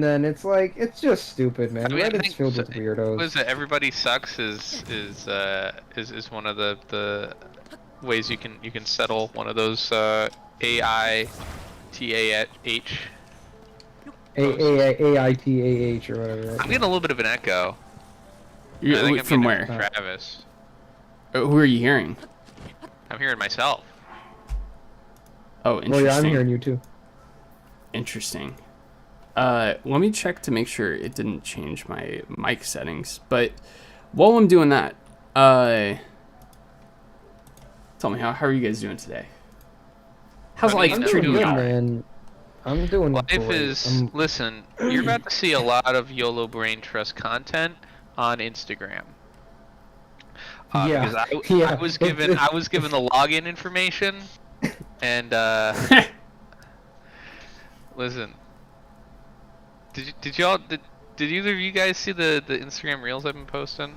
then it's like it's just stupid, man. I mean, I Reddit's think filled with what weirdos. is it? Everybody sucks is one of the ways you can settle one of those AITAH posts. AITAH or whatever, right? I'm getting a little bit of an echo. I think I'm From getting it from where? Travis. Who are you hearing? I'm hearing myself. Oh, Well, yeah, I'm interesting. hearing you too. Interesting. Let me check to make sure it didn't change my mic settings. But while I'm doing that, tell me how are you guys doing today? How's I mean, life I'm I'm doing treating you? good, doing man. I'm doing Life great. is, listen, you're about to see a lot of Yolo Braintrust content on Instagram. Yeah, Because I, yeah. I was given the login information, and listen, did either of you guys see the Instagram reels I've been posting?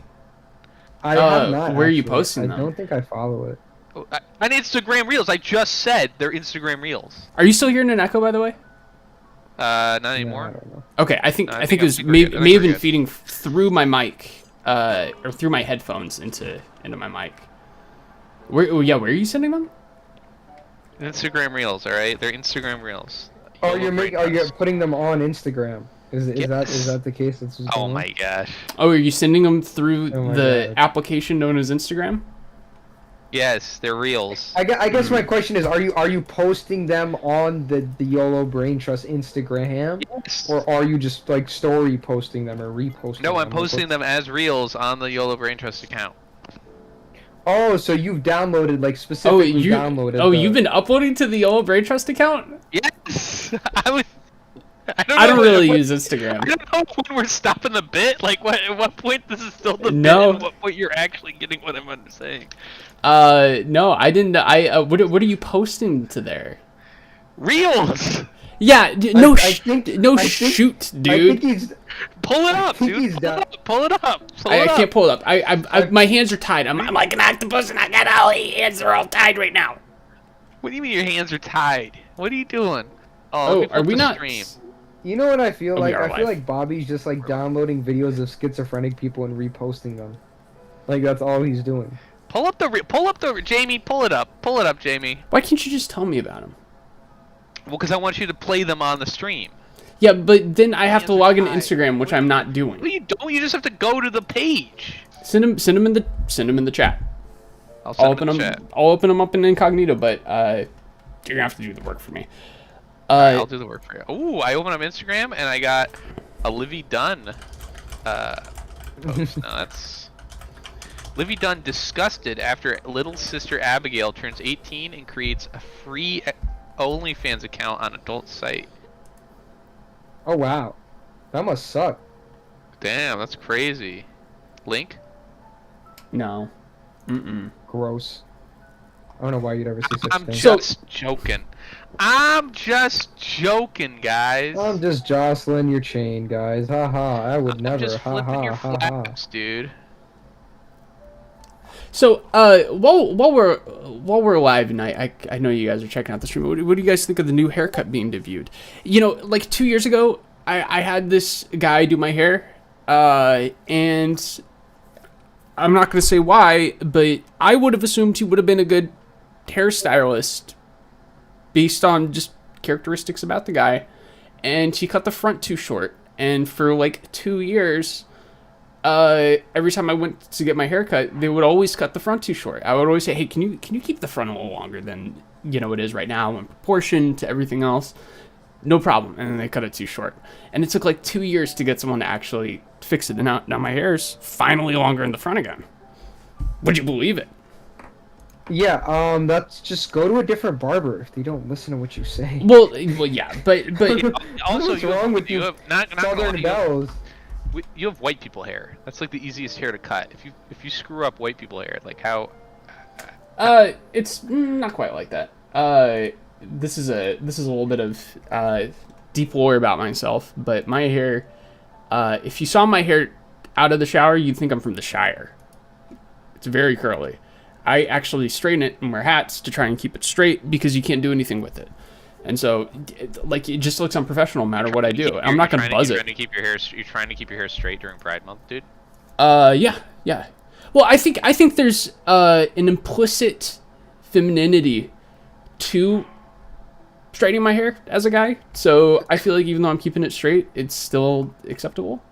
I have not Where are you actually. posting I them? don't think I follow it. Oh, on Instagram reels, I just said they're Instagram reels. Are you still hearing an echo, by the way? Not No, I anymore. don't know. Okay, I think No, I think it was we're good. I may think have we're been good. feeding through my mic, or through my headphones into my mic. Where? Oh, yeah, where are you sending them? Instagram reels, all right? They're Instagram reels. Oh, Yolo are you Braintrust. putting them on Instagram? Is Yes. that the case? That's what's Oh going on? my gosh. Oh, are you sending them through Oh my the God. application known as Instagram? Yes, they're reels. I guess my question is, are you posting them on the YOLO Braintrust Instagram, Yes. or are you just like story posting them or reposting No, them? I'm posting them as reels on the Yolo Braintrust account. Oh, so you've downloaded, like, specifically downloaded you've been uploading to the Yolo Braintrust account? Yes. I don't I know don't really use Instagram. I don't know when we're stopping the bit. Like, at what point this is still the No. bit, and what point you're actually getting what I'm saying. No, I didn't. What are you posting to there? Reels. Yeah, shoot, I dude. think he's. Pull it up, think dude. he's Pull down- it up. Pull it up. Pull I it up. can't pull it up. My hands are tied. I'm like an octopus, and I got all the hands are all tied right now. What do you mean your hands are tied? What are you doing? Oh, Oh, let me are pull we up the not? stream. You know what I feel Oh, we like? are I feel live. like Bobby's just like downloading videos of schizophrenic people and reposting them. Like that's all he's doing. Pull up the Jamie. Pull it up. Pull it up, Jamie. Why can't you just tell me about them? Well, because I want you to play them on the stream. Yeah, but then I have to Hands are log into tied. Instagram, which I'm not doing. Well, you don't. You just have to go to the page. Send them in the chat. I'll I'll send open them. them. I'll open them up in incognito, but you're gonna have to do the work for me. I'll do the work for you. Ooh, I opened up Instagram and I got a Livy Dunn post. No, that's Livy Dunn disgusted after little sister Abigail turns 18 and creates a free OnlyFans account on adult site. Oh wow, that must suck. Damn, that's crazy. Link? No. Gross. I don't know why you'd ever say such I'm thing. just joking. I'm just joking, guys. I'm just jostling your chain, guys. Haha. I would I'm never. just Ha flipping ha your ha ha. flaps, dude. So, while we're live tonight, I know you guys are checking out the stream. What do you guys think of the new haircut being debuted? You know, like 2 years ago, I had this guy do my hair, and I'm not gonna say why, but I would have assumed he would have been a good hairstylist based on just characteristics about the guy, and he cut the front too short. And for like 2 years, every time I went to get my haircut, they would always cut the front too short. I would always say, "Hey, can you keep the front a little longer than it is right now in proportion to everything else?" No problem. And then they cut it too short. And it took like 2 years to get someone to actually fix it. And now my hair's finally longer in the front again. Would you believe it? Yeah. That's just go to a different barber if they don't listen to what you say. Well, yeah, but Also, What's wrong with you you? have not gonna Southern lie, bells. you have white people hair. That's like the easiest hair to cut. If you screw up white people hair, like how it's not quite like that. This is a little bit of deep lore about myself, but my hair, if you saw my hair out of the shower, you'd think I'm from the Shire. It's very curly. I actually straighten it and wear hats to try and keep it straight because you can't do anything with it. And so, like, it just looks unprofessional no matter what I do. I'm not gonna buzz it. You're trying to keep your hair straight during Pride Month, dude. Yeah. Well, I think there's an implicit femininity to straightening my hair as a guy. So I feel like even though I'm keeping it straight, it's still acceptable.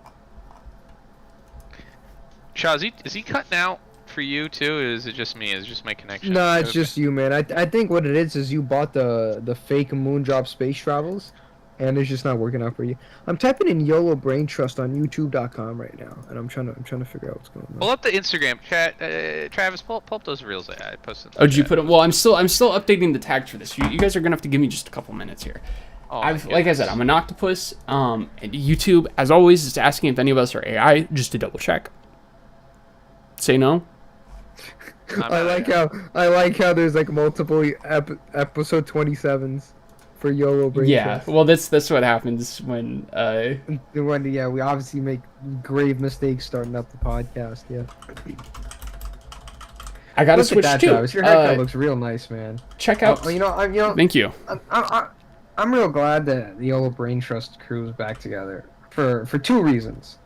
Shaw, is he cutting out for you too? Or is it just me? Is it just my connection? No, it's just you, man. I think what it is you bought the fake Moondrop space travels, and it's just not working out for you. I'm typing in Yolo Braintrust on YouTube.com right now, and I'm trying to figure out what's going on. Pull up the Instagram chat, Travis. Pull up those reels I posted. Oh, did you put them? Well, I'm still updating the tags for this. You guys are gonna have to give me just a couple minutes here. Oh, like I said, I'm an octopus. And YouTube, as always, is asking if any of us are AI, just to double check. Say no. I like how there's like multiple episode 27s for Yolo Braintrust. Yeah, well, that's what happens when we obviously make grave mistakes starting up the podcast. Yeah. I gotta Look switch at that, too. Travis. Your haircut looks real nice, man. Check out. Thank you. I'm real glad that the Yolo Braintrust crew is back together for two reasons.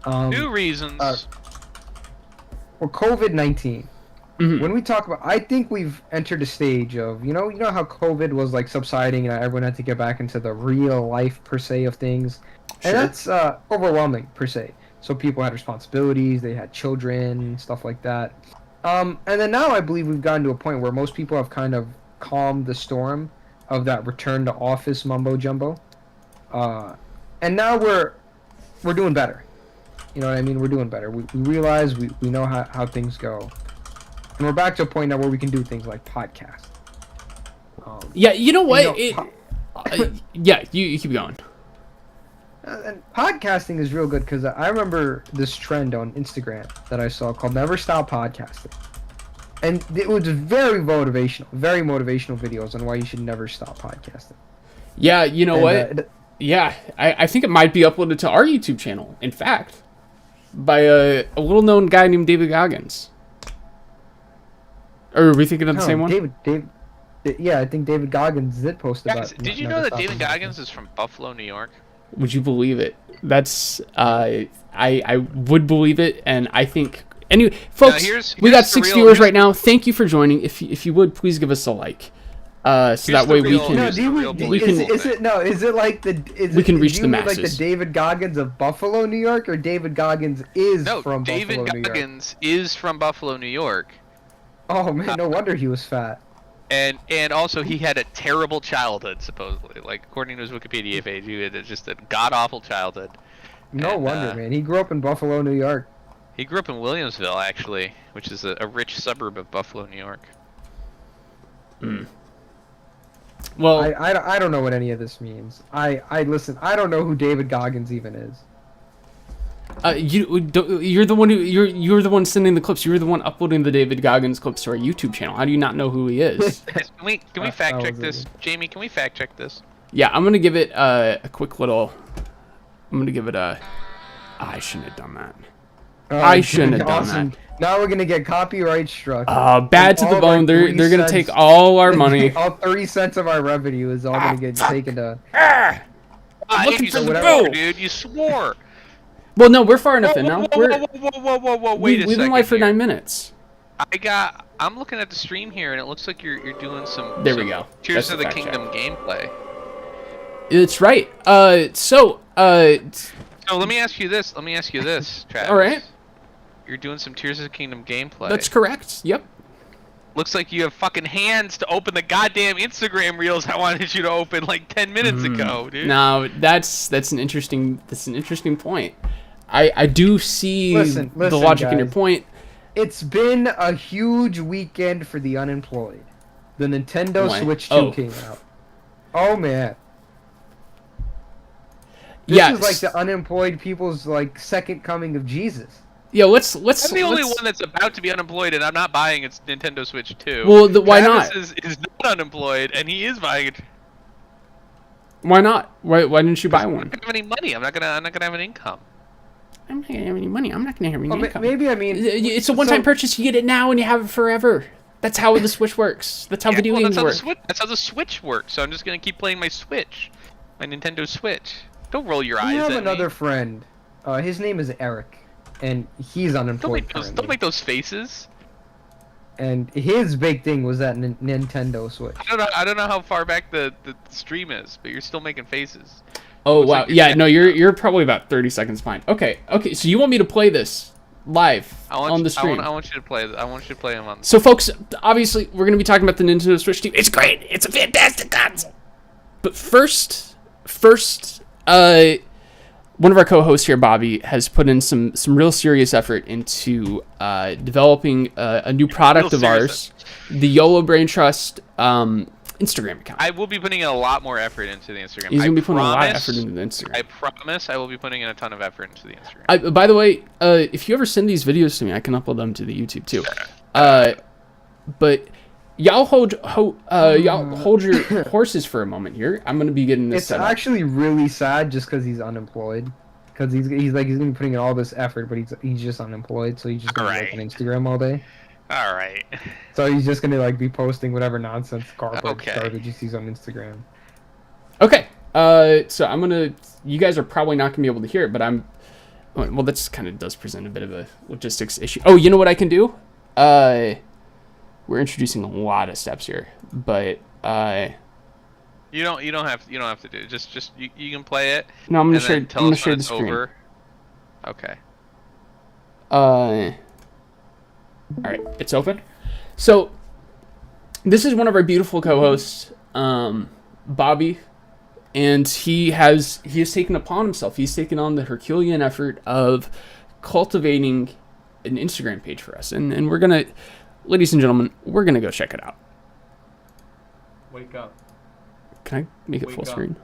Two reasons. Well, COVID-19. Mm-hmm. When we talk about, I think we've entered a stage of, you know how COVID was like subsiding and everyone had to get back into the real life per se of things, and that's overwhelming per se. So people had responsibilities, they had children, stuff like that. And then now I believe we've gotten to a point where most people have kind of calmed the storm of that return to office mumbo jumbo, and now we're doing better. You know what I mean? We're doing better. We realize we know how things go. And we're back to a point now where we can do things like podcast. Yeah, you know what? Yeah, you keep going. And podcasting is real good because I remember this trend on Instagram that I saw called Never Stop Podcasting. And it was very motivational videos on why you should never stop podcasting. Yeah, you know what? Yeah, I think it might be uploaded to our YouTube channel, in fact, by a little-known guy named David Goggins. Or are we thinking of the same one? Yeah, I think David Goggins did post about it. Did you know that David Goggins is from Buffalo, New York? Would you believe it? That's I would believe it, and I think anyway, folks. We got 6 viewers right now. Thank you for joining. If you would please give us a like, so that way we can. Is it like the? We can reach the masses. Like the David Goggins of Buffalo, New York, or David Goggins is from Buffalo, New York? David Goggins is from Buffalo, New York. Oh man, no wonder he was fat. And also he had a terrible childhood, supposedly. Like according to his Wikipedia page, he had just a god awful childhood. No wonder, man. He grew up in Buffalo, New York. He grew up in Williamsville, actually, which is a rich suburb of Buffalo, New York. Mm. Well, I don't know what any of this means. Listen. I don't know who David Goggins even is. You're the one you're the one sending the clips. You're the one uploading the David Goggins clips to our YouTube channel. How do you not know who he is? Can we fact check this, Jamie? Can we fact check this? Yeah, I'm gonna give it a quick little. I'm gonna give it a. I shouldn't have done that. I shouldn't have done that. Now we're gonna get copyright struck. Bad to the bone. They're gonna take all our money. All 30 cents of our revenue is all gonna get taken to. Looking for the bill, dude. You swore. Well, no, we're far enough in now. Whoa, wait a second. We've been live for 9 minutes. I'm looking at the stream here, and it looks like you're doing some. There we go. Tears of the Kingdom gameplay. It's right. So let me ask you this. Travis. All right. You're doing some Tears of the Kingdom gameplay. That's correct. Yep. Looks like you have fucking hands to open the goddamn Instagram reels I wanted you to open like 10 minutes ago, dude. No, that's an interesting point. I do see listen, the logic guys. in your point. It's been a huge weekend for the unemployed. The Nintendo Switch 2 came out. Oh man. This is like the unemployed people's like second coming of Jesus. Yeah, let's. I'm the only one that's about to be unemployed, and I'm not buying its Nintendo Switch 2. Well, why Travis not? is not unemployed, and he is buying it. Why not? Why didn't you buy one? I don't have any money. I'm not gonna have an income. I'm not gonna have any money. I'm not gonna have any income. Maybe it's a one-time purchase. You get it now, and you have it forever. That's how the Switch works. That's how video games work. That's how the Switch works. So I'm just gonna keep playing my Switch, my Nintendo Switch. Don't roll your eyes I at have me. another friend. His name is Eric, and he's unemployed. Don't make those faces. And his big thing was that Nintendo Switch. I don't know how far back the stream is, but you're still making faces. Oh Looks wow, like yeah, no, you're probably about 30 seconds behind. Okay, so you want me to play this live on the stream? I want you to play. I want you to play him on. So, folks, obviously, we're gonna be talking about the Nintendo Switch 2. It's great. It's a fantastic console. But first, one of our co-hosts here, Bobby, has put in some real serious effort into developing a new product of ours, the Yolo Braintrust Instagram account. I will be putting in a lot more effort into the Instagram. He's gonna be putting a lot of effort into the Instagram. I promise I will be putting in a ton of effort into the Instagram. By the way, if you ever send these videos to me, I can upload them to the YouTube too. But y'all hold your horses for a moment here. I'm gonna be getting this. It's set up. actually really sad just because he's unemployed. Because he's gonna be putting in all this effort, but he's just unemployed, so he's just gonna work on Instagram all day. All right. So he's just gonna be posting whatever nonsense garbage he sees on Instagram. Okay. So I'm gonna. You guys are probably not gonna be able to hear it, but I'm. Well, that's kind of does present a bit of a logistics issue. Oh, you know what I can do? We're introducing a lot of steps here, but You don't have to do it. Just you can play it. No, I'm gonna share. I'm gonna share the screen. Over. Okay. All right, it's open. So, this is one of our beautiful co-hosts, Bobby, and he has taken upon himself. He's taken on the Herculean effort of cultivating an Instagram page for us, and we're gonna, ladies and gentlemen, we're gonna go check it out. Wake up. Can I make it full screen?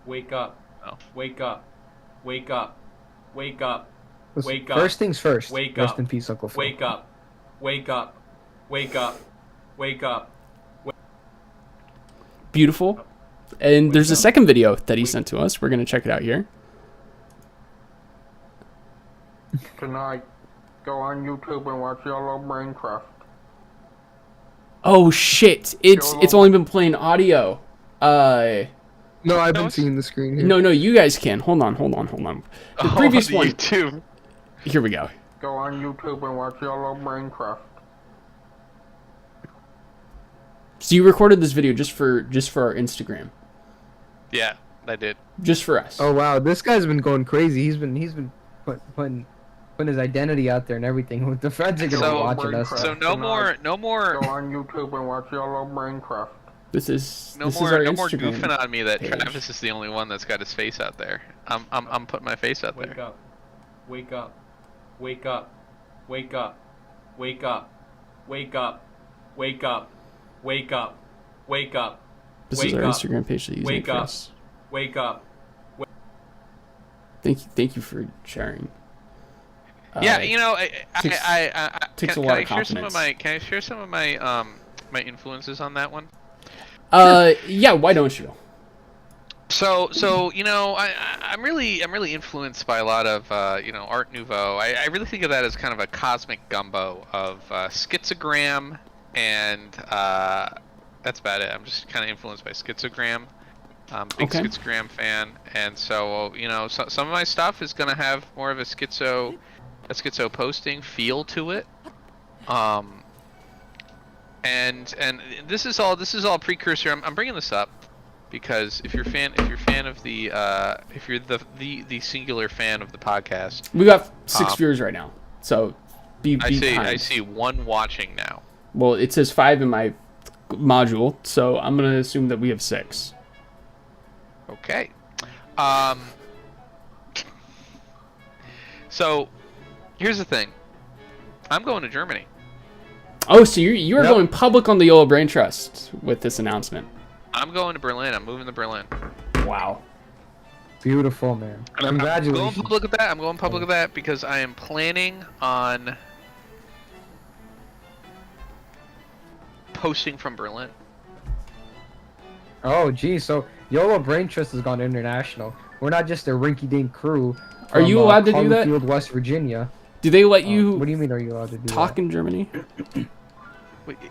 Wake up. Oh. Wake up. Wake up. Wake up. Wake up. First things first. Wake Rest up. in peace, Uncle Phil. Wake up. Wake up. Wake up. Wake up. Beautiful. And there's a second video that he sent to us. We're gonna check it out here. Tonight, go on YouTube and watch Yolo Braintrust. Oh shit! It's only been playing audio. No, I've been seeing the screen here. No, you guys can. Hold on. The previous one. YouTube. Here we go. Go on YouTube and watch Yolo Braintrust. So you recorded this video just for our Instagram, Yeah, I did. just for us. Oh wow, this guy's been going crazy. He's been putting his identity out there and everything. The friends are gonna be watching us. So no more. Go on YouTube and watch Yolo Braintrust. This is No our more Instagram. goofing on me that page. Travis is the only one that's got his face out there. I'm putting my face out Wake there. up. Wake up. Wake up. Wake up. Wake up. Wake up. Wake up. Wake up. Wake up. This Wake is our up. Instagram page that you Wake for up. us. Wake up. Thank you for sharing. Yeah, you know, takes a lot of confidence. Can I share some of my my influences on that one? Yeah. Why don't you? So you know, I'm really influenced by a lot of Art Nouveau. I really think of that as kind of a cosmic gumbo of schizogram, and that's about it. I'm just kind of influenced by schizogram. Big schizogram fan, and so some of my stuff is gonna have more of a schizo posting feel to it. And this is all precursor. I'm bringing this up because if you're fan of the if you're the singular fan of the podcast, We got 6 viewers right now, so be kind. I see one watching now. Well, it says 5 in my module, so I'm gonna assume that we have 6. Okay. So here's the thing. I'm going to Germany. Oh, so you're Yep. going public on the Yolo Braintrust with this announcement. I'm going to Berlin. I'm moving to Berlin. Wow. Beautiful, man. I'm going Congratulations. public with that. I'm going public with that because I am planning on posting from Berlin. Oh, geez. So Yolo Braintrust has gone international. We're not just a rinky-dink crew. Are you allowed to do that? Field, West Virginia. Do they let you What do you mean? Are you allowed to do talk in Germany?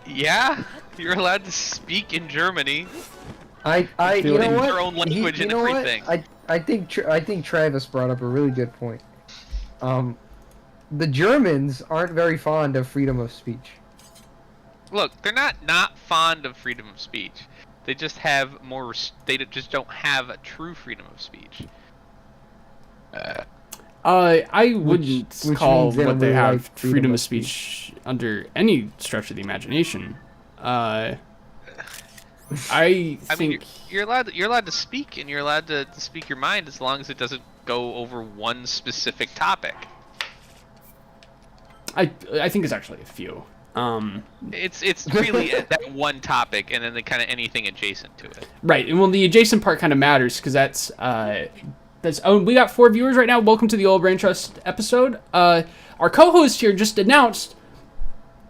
Yeah, you're allowed to speak in Germany. You know in what? their own language You and know what? everything. I think Travis brought up a really good point. The Germans aren't very fond of freedom of speech. Look, they're not fond of freedom of speech. They just have more. They just don't have a true freedom of speech. I wouldn't which call means they what don't they really have like freedom of speech under any stretch of the imagination. I I think mean, you're allowed to speak, and you're allowed to speak your mind as long as it doesn't go over one specific topic. I think it's actually a few. It's really that one topic, and then the kind of anything adjacent to it. Right, and well, the adjacent part kind of matters because that's oh, we got 4 viewers right now. Welcome to the Yolo Braintrust episode. Our co-host here just announced.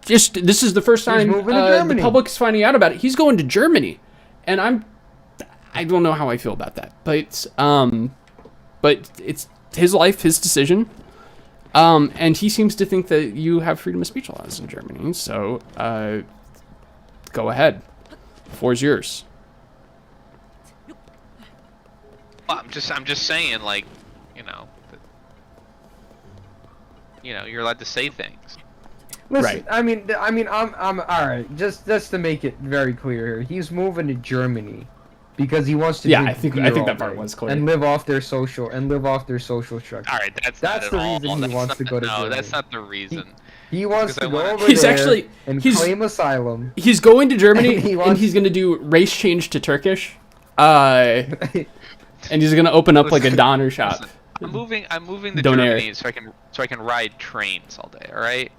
This is the first time the public's finding out about it. He's going to Germany, and I don't know how I feel about that, but it's his life, his decision. And he seems to think that you have freedom of speech laws in Germany. So, go ahead. Floor's yours. Well, I'm just saying, like, you're allowed to say things. Listen, Right. I mean, I'm all right. Just to make it very clear here, he's moving to Germany because he wants to. Yeah, drink I think beer that all part day was clear. and live off their social structure. All right, that's the reason he wants to go to Germany. No, that's not the reason. He wants to go over He's there actually- and he's- claim asylum. He's going to Germany, And he and wants- he's going to do race change to Turkish. And he's going to open up like a Donner shop. Listen, I'm moving to Donair. Germany so I can ride trains all day, all right?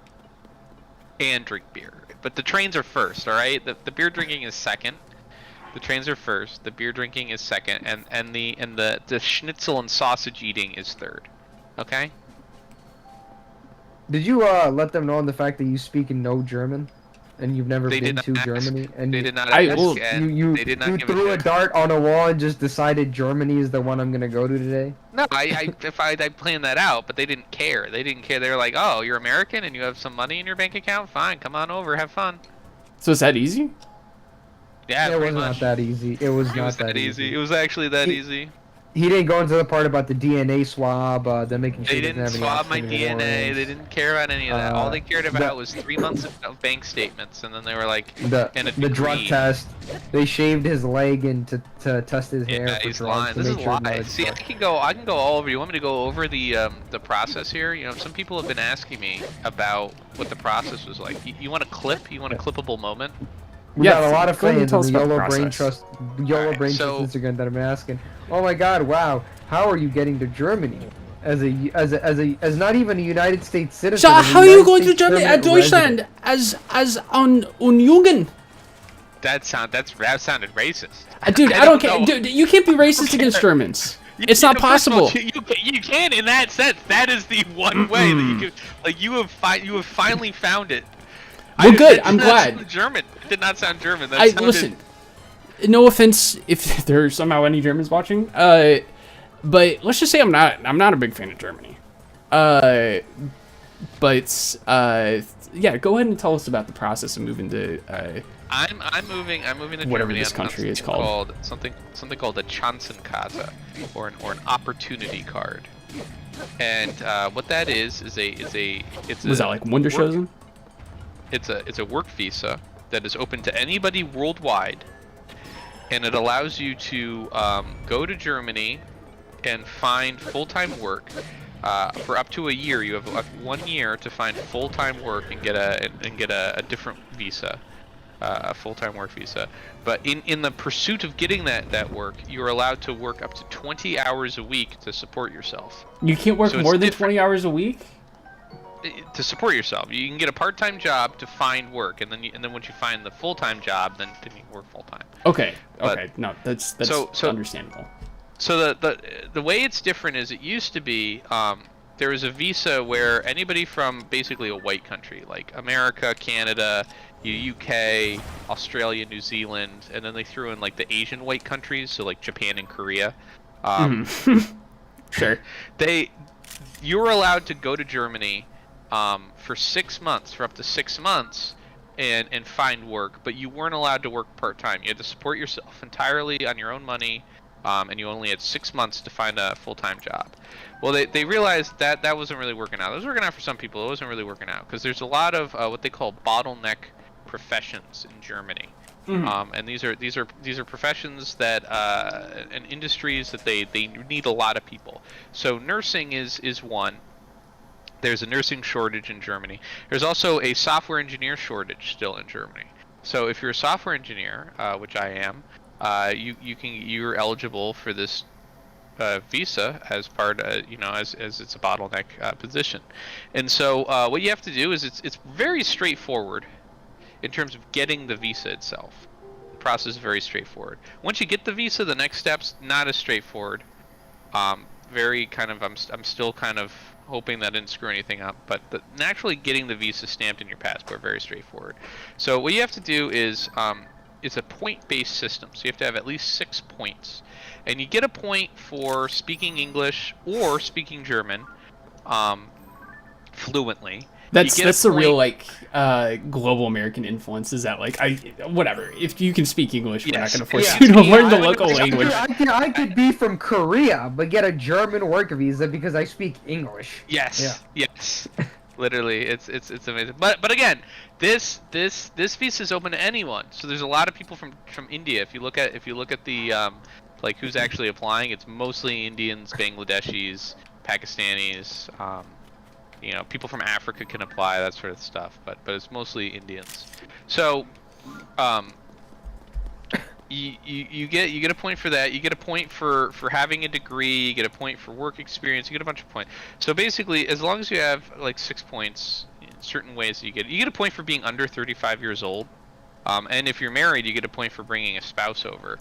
And drink beer. But the trains are first, all right? The beer drinking is second. The trains are first. The beer drinking is second, and the schnitzel and sausage eating is third. Okay? Did you let them know on the fact that you speak in no German, and you've never They been did to not ask. Germany? And They you, did not I ask, will- and you they did not you give a threw a shit. dart on a wall and just decided Germany is the one I'm gonna go to today. No, I planned that out, but they didn't care. They didn't care. They were like, "Oh, you're American and you have some money in your bank account? Fine, come on over, have fun." So is that easy? Yeah, it was pretty not much. that easy. It was It not was that easy. It was actually that He- easy. He didn't go into the part about the DNA swab. Them making sure They he doesn't didn't have any swab my outstanding DNA. warrants. They didn't care about any of that. All they cared about the- was 3 months of bank statements, and then they were like, The and a drug degree. test. They shaved his leg and to test his hair Yeah, for he's drugs lying. to This is make sure why. no See, I drugs. can go all over. You want me to go over the process here? You know, some people have been asking me about what the process was like. You want a clip? You want a clippable moment? We Yeah, got a lot of go ahead and fans tell on us the about the Yolo process. Alright, Braintrust so- Instagram that have been asking, "Oh my God, wow, how are you getting to Germany as not even a United States citizen?" So as a how are you United going to States Germany, permanent Deutschland, resident?" as an Jungen? That sounded racist. Dude, I don't care. know. Dude, you can't be racist against Germans. It's not First of all, possible. you can in that sense. That is the one way that you can. Like you have finally found it. Well, good, That did I'm not glad. sound German. It did not sound German. That I sounded, listen. No offense if there are somehow any Germans watching, but let's just say I'm not a big fan of Germany. Yeah, go ahead and tell us about the process of moving to. I'm moving to Whatever Germany this on country is something called. something called a Chancenkarte, or an opportunity card. And what that is a Was that like Wunderschösen? It's a work visa that is open to anybody worldwide, and it allows you to go to Germany and find full-time work for up to a year. You have 1 year to find full-time work and get a different visa, a full-time work visa. But in the pursuit of getting that work, you're allowed to work up to 20 hours a week to support yourself. You can't work So it's more than different. 20 hours a week. To support yourself, you can get a part-time job to find work, and then once you find the full-time job, then you can work full-time. Okay. But- Okay. No, that's so- understandable. So the way it's different is it used to be there was a visa where anybody from basically a white country like America, Canada, UK, Australia, New Zealand, and then they threw in like the Asian white countries, so like Japan and Korea. Sure. You were allowed to go to Germany for 6 months, for up to 6 months, and find work, but you weren't allowed to work part-time. You had to support yourself entirely on your own money, and you only had 6 months to find a full-time job. Well, they realized that that wasn't really working out. It was working out for some people. It wasn't really working out because there's a lot of what they call bottleneck professions in Germany. And these are professions that and industries that they need a lot of people. So nursing is one. There's a nursing shortage in Germany. There's also a software engineer shortage still in Germany. So if you're a software engineer, which I am, you're eligible for this visa as part, as it's a bottleneck position. And so what you have to do is it's very straightforward in terms of getting the visa itself. The process is very straightforward. Once you get the visa, the next step's not as straightforward. Very kind of, I'm still kind of hoping that I didn't screw anything up, but naturally getting the visa stamped in your passport, very straightforward. So what you have to do is, it's a point-based system, so you have to have at least 6 points. And you get a point for speaking English or speaking German fluently. That's the real global American influence. Is that whatever? If you can speak English, we're not going to force you to learn the local language. I could be from Korea but get a German work visa because I speak English. Yes. Yes. Literally, it's amazing. But again, this visa is open to anyone. So there's a lot of people from India. If you look at the who's actually applying, it's mostly Indians, Bangladeshis, Pakistanis. People from Africa can apply, that sort of stuff, but it's mostly Indians. So, you get a point for that. You get a point for having a degree. You get a point for work experience. You get a bunch of points. So basically, as long as you have 6 points in certain ways, you get a point for being under 35 years old. And if you're married, you get a point for bringing a spouse over.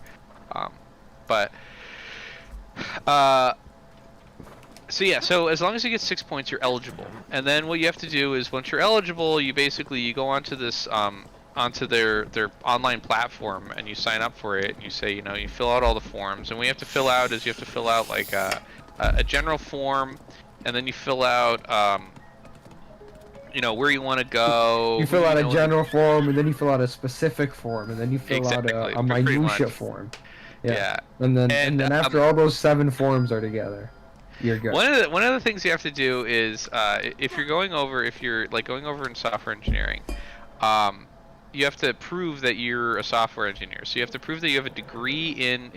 So as long as you get 6 points, you're eligible. And then what you have to do is, once you're eligible, you go onto this onto their online platform and you sign up for it. And you say, you fill out all the forms. And what you have to fill out is a general form, and then you fill out where you want to go. You fill out a general form, and then you fill out a specific form, and then you fill out a minutia form. Yeah. And then after all those 7 forms are together, you're good. One of the things you have to do is if you're going over in software engineering, you have to prove that you're a software engineer. So you have to prove that you have a degree in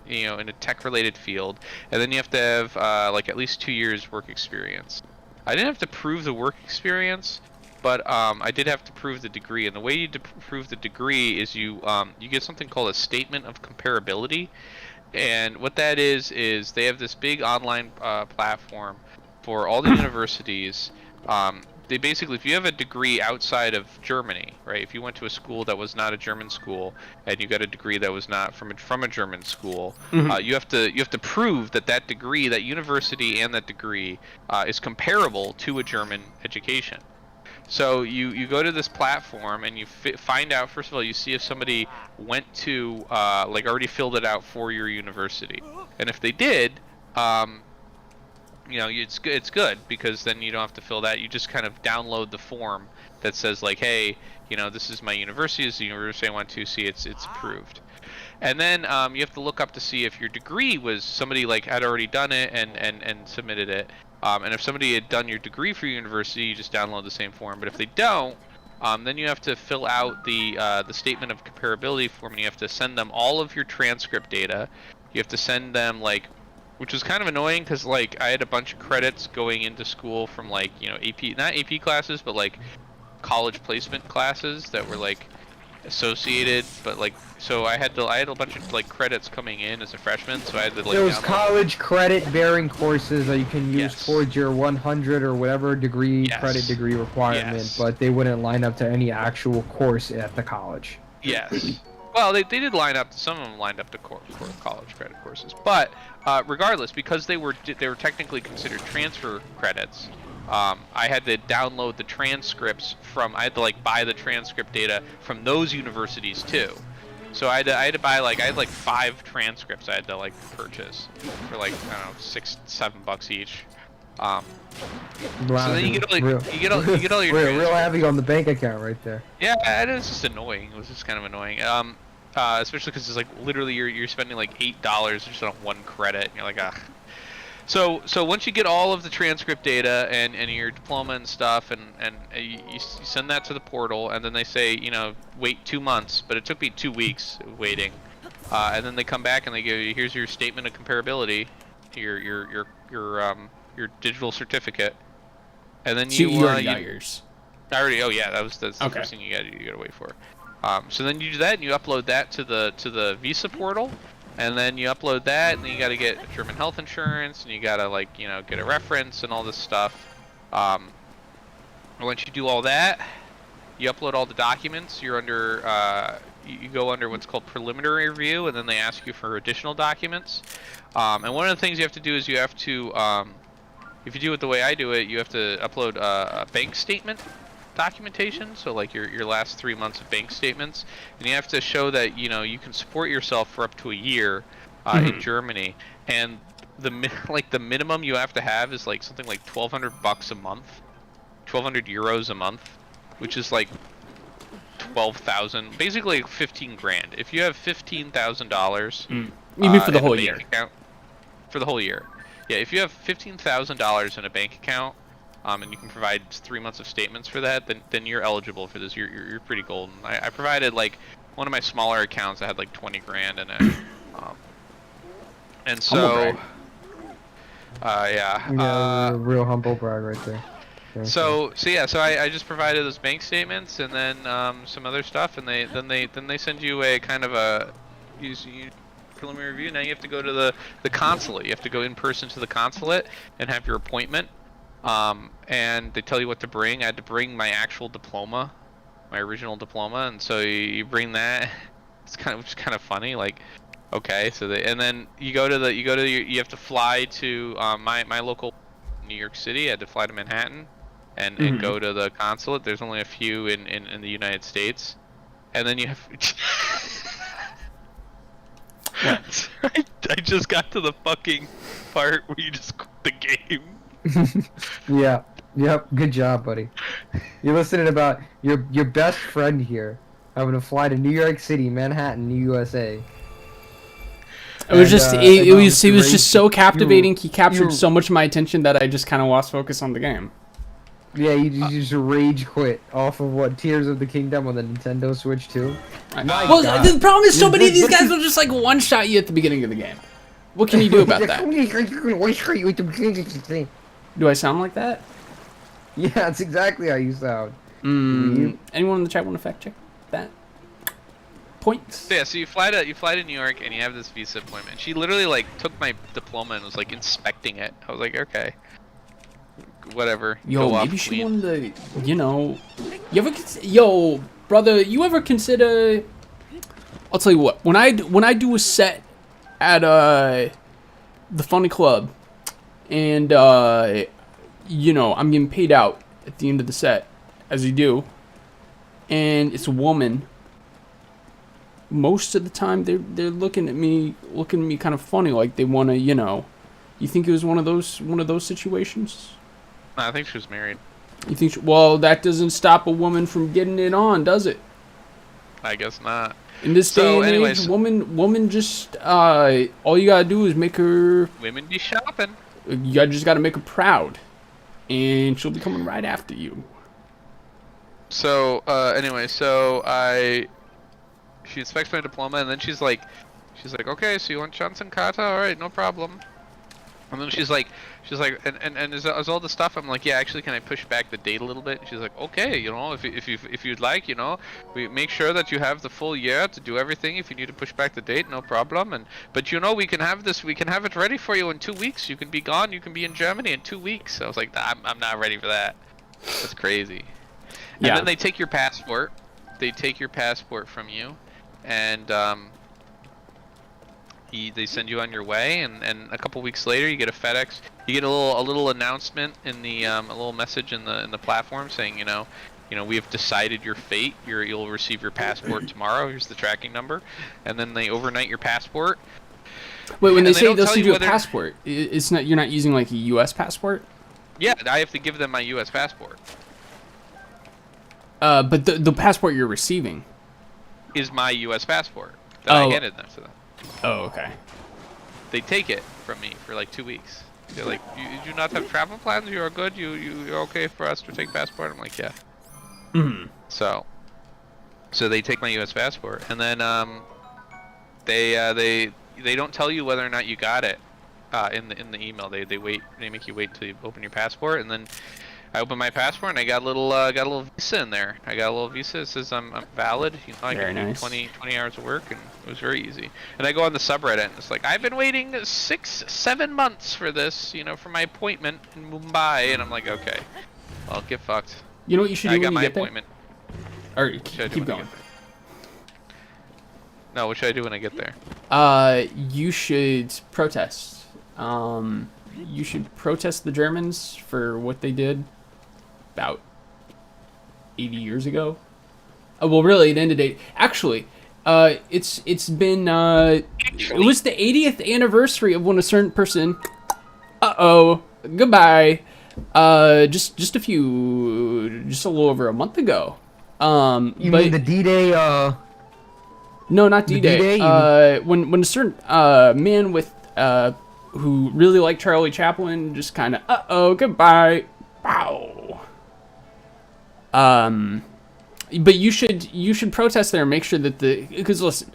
a tech related field, and then you have to have at least 2 years work experience. I didn't have to prove the work experience, but I did have to prove the degree. And the way you prove the degree is you get something called a statement of comparability. And what that is they have this big online platform for all the universities. They basically, if you have a degree outside of Germany, right? If you went to a school that was not a German school and you got a degree that was not from a German school, you have to prove that degree, that university and that degree is comparable to a German education. So you go to this platform and you find out, first of all, you see if somebody went to already filled it out for your university, and if they did, it's good, because then you don't have to fill that. You just kind of download the form that says hey, this is my university, this is the university I want to see, it's approved. And then you have to look up to see if your degree was somebody had already done it and submitted it. And if somebody had done your degree for your university, you just download the same form. But if they don't, then you have to fill out the statement of comparability form, and you have to send them all of your transcript data. You have to send them which was kind of annoying because I had a bunch of credits going into school from AP, not AP classes, but college placement classes that were associated, but so I had a bunch of credits coming in as a freshman, so I had to there was college credit bearing courses that you can use towards your 100 or whatever credit degree requirement, but they wouldn't line up to any actual course at the college. Yes. Well, they did line up. Some of them lined up to college credit courses, but regardless, because they were technically considered transfer credits, I had to download the transcripts from. I had to buy the transcript data from those universities too. So I had to buy I had 5 transcripts I had to purchase for $6-7 each. Um, Wow, so then you dude. get all your real heavy on the bank account right there. Yeah, and it was just annoying. It was just kind of annoying. Especially because it's like literally you're spending like $8 just on one credit, and you're like, ah. So once you get all of the transcript data and your diploma and stuff, and you send that to the portal, and then they say, you know, wait 2 months, but it took me 2 weeks waiting, and then they come back and they give you, here's your statement of comparability, your digital certificate, and then So you already you got yours. I already. Oh yeah, that's the Okay. first thing you gotta wait for. So then you do that and you upload that to the visa portal, and then you upload that, and then you gotta get German health insurance, and you gotta like get a reference and all this stuff. Once you do all that, you upload all the documents. You're under you go under what's called preliminary review, and then they ask you for additional documents. And one of the things you have to do is you have to if you do it the way I do it, you have to upload a bank statement documentation, so like your last 3 months of bank statements, and you have to show that you can support yourself for up to a year in Germany, and the minimum you have to have is like something like $1,200 a month, 1,200 euros a month, which is like 12,000, basically 15 grand. If you have $15,000, You mean for the in a whole bank year? account, for the whole year, yeah. If you have $15,000 in a bank account, and you can provide 3 months of statements for that, then you're eligible for this. You're pretty golden. I provided like one of my smaller accounts that had like 20 grand in it, and so yeah. Yeah, real humble brag right there. Thank you. So I just provided those bank statements and then some other stuff, and then they send you a kind of a preliminary review. Now you have to go to the consulate. You have to go in person to the consulate and have your appointment. And they tell you what to bring. I had to bring my actual diploma, my original diploma, and so you bring that. It's just kind of funny, like, okay, so and then you have to fly to my local New York City. I had to fly to Manhattan and go to the consulate. There's only a few in the United States, and then you have. I just got to the fucking part where you just quit the game. Yeah. Yep. Good job, buddy. You're listening about your best friend here having to fly to New York City, Manhattan, USA. It was just it was great. just so captivating. He captured so much of my attention that I just kind of lost focus on the game. Yeah, you just rage quit off of what Tears of the Kingdom on the Nintendo Switch too. Well, the problem is so many of these guys will just like one shot you at the beginning of the game. What can you do about that? Do I sound like that? Yeah, that's exactly how you sound. Anyone in the chat want to fact check that? Points? So yeah, so you fly to New York and you have this visa appointment. She literally like took my diploma and was like inspecting it. I was like, okay, whatever. Yo, go maybe off, she queen. wanted to, yo, brother, you ever consider? I'll tell you what. When I do a set at the Funny Club, and I'm getting paid out at the end of the set, as you do, and it's a woman. Most of the time, they're looking at me kind of funny, like they want to, You think it was one of those situations? No, I think she was married. You think? Well, that doesn't stop a woman from getting it on, does it? I guess not. In this day and age, woman just all you gotta do is make her. Women be shopping. You just gotta make her proud, and she'll be coming right after you. So she inspects my diploma, and then she's like, okay, so you want Johnson Kata? All right, no problem. And then she's like, and is all the stuff? I'm like, yeah, actually, can I push back the date a little bit? And she's like, okay, if you'd like, we make sure that you have the full year to do everything. If you need to push back the date, no problem. But we can have it ready for you in 2 weeks. You can be gone. You can be in Germany in 2 weeks. I was like, I'm not ready for that. That's crazy. And then they take your passport. They take your passport from you, and they send you on your way, and a couple weeks later you get a FedEx. You get a little announcement in the a little message in the platform saying we have decided your fate. You'll receive your passport tomorrow. Here's the tracking number, and then they overnight your passport. Wait, when they say don't they'll tell send you you a whether- passport, it's not, you're not using like a U.S. passport? Yeah, I have to give them my U.S. passport. But the passport you're receiving. Is my U.S. passport that I handed them to them. Oh, okay. They take it from me for like 2 weeks. They're like, you do not have travel plans? You are good? You're okay for us to take passport? I'm like, yeah. Mm. So they take my U.S. passport, and then they don't tell you whether or not you got it in the email. They make you wait till you open your passport, and then I opened my passport and I got a little visa in there. I got a little visa that says I'm valid. You know, I Very can do nice. 20 hours of work, and it was very easy. And I go on the subreddit and it's like, I've been waiting 6-7 months for this, you know, for my appointment in Mumbai, and I'm like, okay, well, get fucked. You know what you should I do got when you my get there? appointment. Or What should I do keep when I going. get there? No, what should I do when I get there? You should protest. You should protest the Germans for what they did about 80 years ago. Well, really, it ended. Actually, it's been it was the 80th anniversary of when a certain person. Goodbye. Just a little over a month ago. You mean the D-Day? No, not The D-Day. D-Day? When a certain man with who really liked Charlie Chaplin just kind of goodbye. Wow. But you should protest there and make sure that because listen,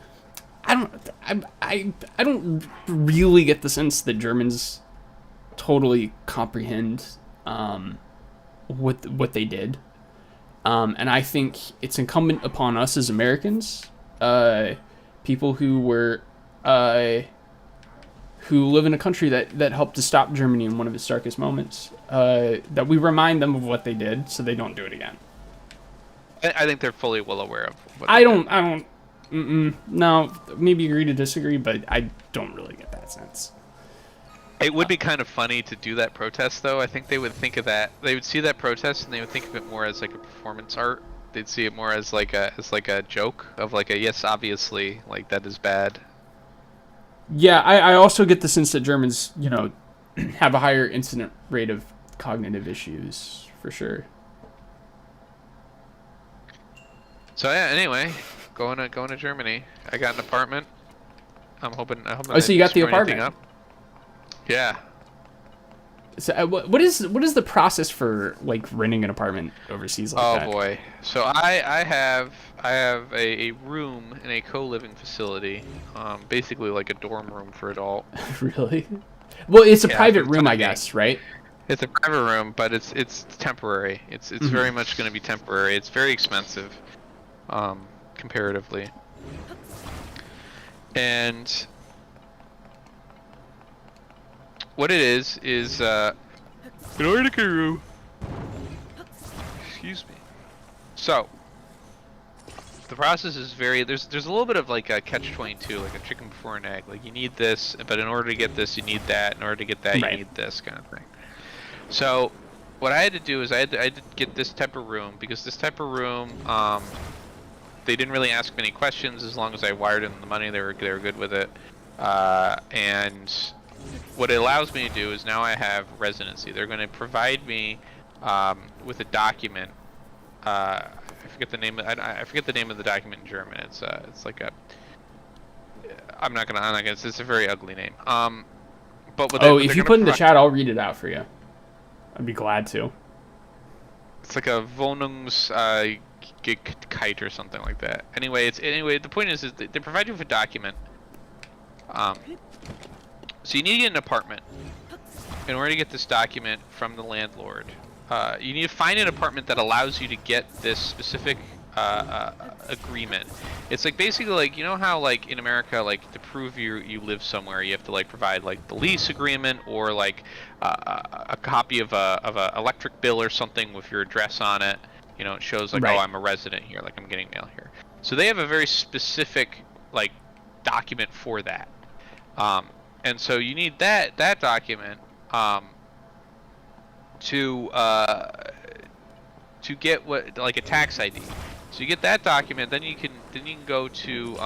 I don't really get the sense that Germans totally comprehend what they did. And I think it's incumbent upon us as Americans, people who were who live in a country that helped to stop Germany in one of its darkest moments, that we remind them of what they did so they don't do it again. I think they're fully well aware of what I they don't. did. No, maybe agree to disagree, but I don't really get that sense. It would be kind of funny to do that protest, though. I think they would think of that. They would see that protest and they would think of it more as like a performance art. They'd see it more as like a joke of like a yes, obviously, like that is bad. Yeah, I also get the sense that Germans, have a higher incident rate of cognitive issues for sure. So yeah. Anyway, going to Germany. I got an apartment. I'm hoping. Oh, so you got the apartment? Up. Yeah. So what is the process for like renting an apartment overseas like that? Oh boy. So I have a room in a co-living facility, basically like a dorm room for adult. Really? Well, it's a Yeah, private for the room, I time being. guess, right? It's a private room, but it's temporary. It's very much going to be temporary. It's very expensive, comparatively. And what it is an article room. Excuse me. So the process is very there's a little bit of like a catch-22, like a chicken before an egg. Like you need this, but in order to get this, you need that. In order to get that, Right. you need this kind of thing. So what I had to do is I had to get this type of room because this type of room, they didn't really ask me any questions as long as I wired in the money. They were good with it, and what it allows me to do is now I have residency. They're going to provide me with a document. I forget the name. I forget the name of the document in German. It's like a. I'm not gonna. It's a very ugly name. But what If you put in the chat, I'll read it out for you. I'd be glad to. It's like a Wohnungskite or something like that. Anyway, the point is they provide you with a document. So you need to get an apartment. In order to get this document from the landlord, you need to find an apartment that allows you to get this specific agreement. It's like basically like how like in America, like to prove you live somewhere, you have to like provide like the lease agreement or like a copy of a electric bill or something with your address on it. It shows like, Right. oh, I'm a resident here, like I'm getting mail here. So they have a very specific like document for that. And so you need that document to get what like a tax ID. So you get that document, then you can go to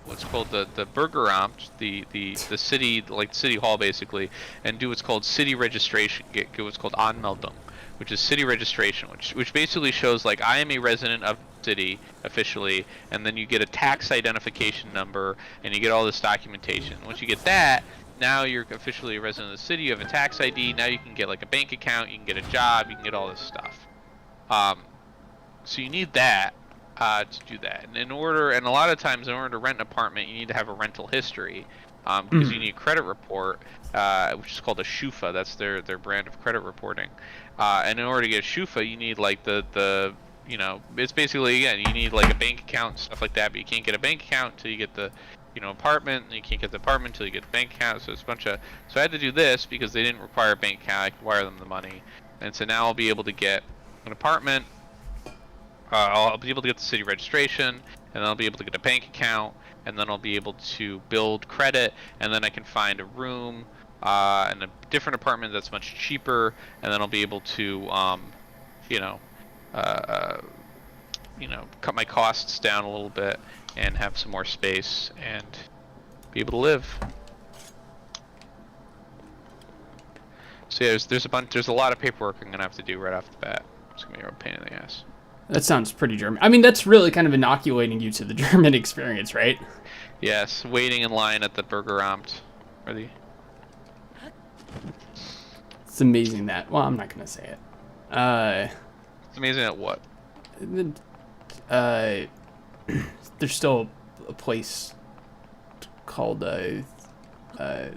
what's called the Bürgeramt, the city, like city hall basically, and do what's called city registration. Get what's called Anmeldung, which is city registration, which basically shows like I am a resident of the city officially, and then you get a tax identification number and you get all this documentation. Once you get that, now you're officially a resident of the city. You have a tax ID. Now you can get like a bank account. You can get a job. You can get all this stuff. So you need that to do that. And and a lot of times in order to rent an apartment, you need to have a rental history because you need a credit report, which is called a Schufa. That's their brand of credit reporting. And in order to get a Schufa, you need like the it's basically, again, you need like a bank account and stuff like that, but you can't get a bank account until you get the apartment, and you can't get the apartment until you get the bank account. So it's a bunch of, so I had to do this because they didn't require a bank account. I could wire them the money, and so now I'll be able to get an apartment. I'll be able to get the city registration, and then I'll be able to get a bank account, and then I'll be able to build credit, and then I can find a room in a different apartment that's much cheaper, and then I'll be able to cut my costs down a little bit and have some more space and be able to live. So yeah, there's a lot of paperwork I'm gonna have to do right off the bat. It's gonna be a real pain in the ass. That sounds pretty German. I mean, that's really kind of inoculating you to the German experience, right? Yes, waiting in line at the Bürgeramt. It's amazing that. Well, I'm not gonna say it. It's amazing at what? There's still a place called there's a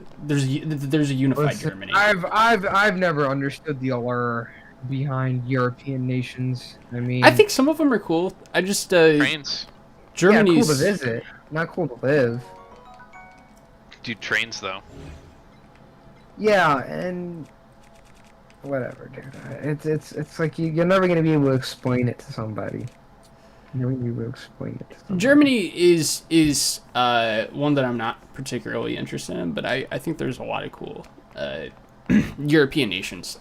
unified Germany. I've never understood the allure behind European nations. I mean, I think some of them are cool. I just Trains. Germany's cool to visit, not cool to live. Dude, trains though. Yeah, and whatever, dude. It's like you're never gonna be able to explain it to somebody. You're never gonna be able to explain it to somebody. Germany is one that I'm not particularly interested in, but I think there's a lot of cool European nations.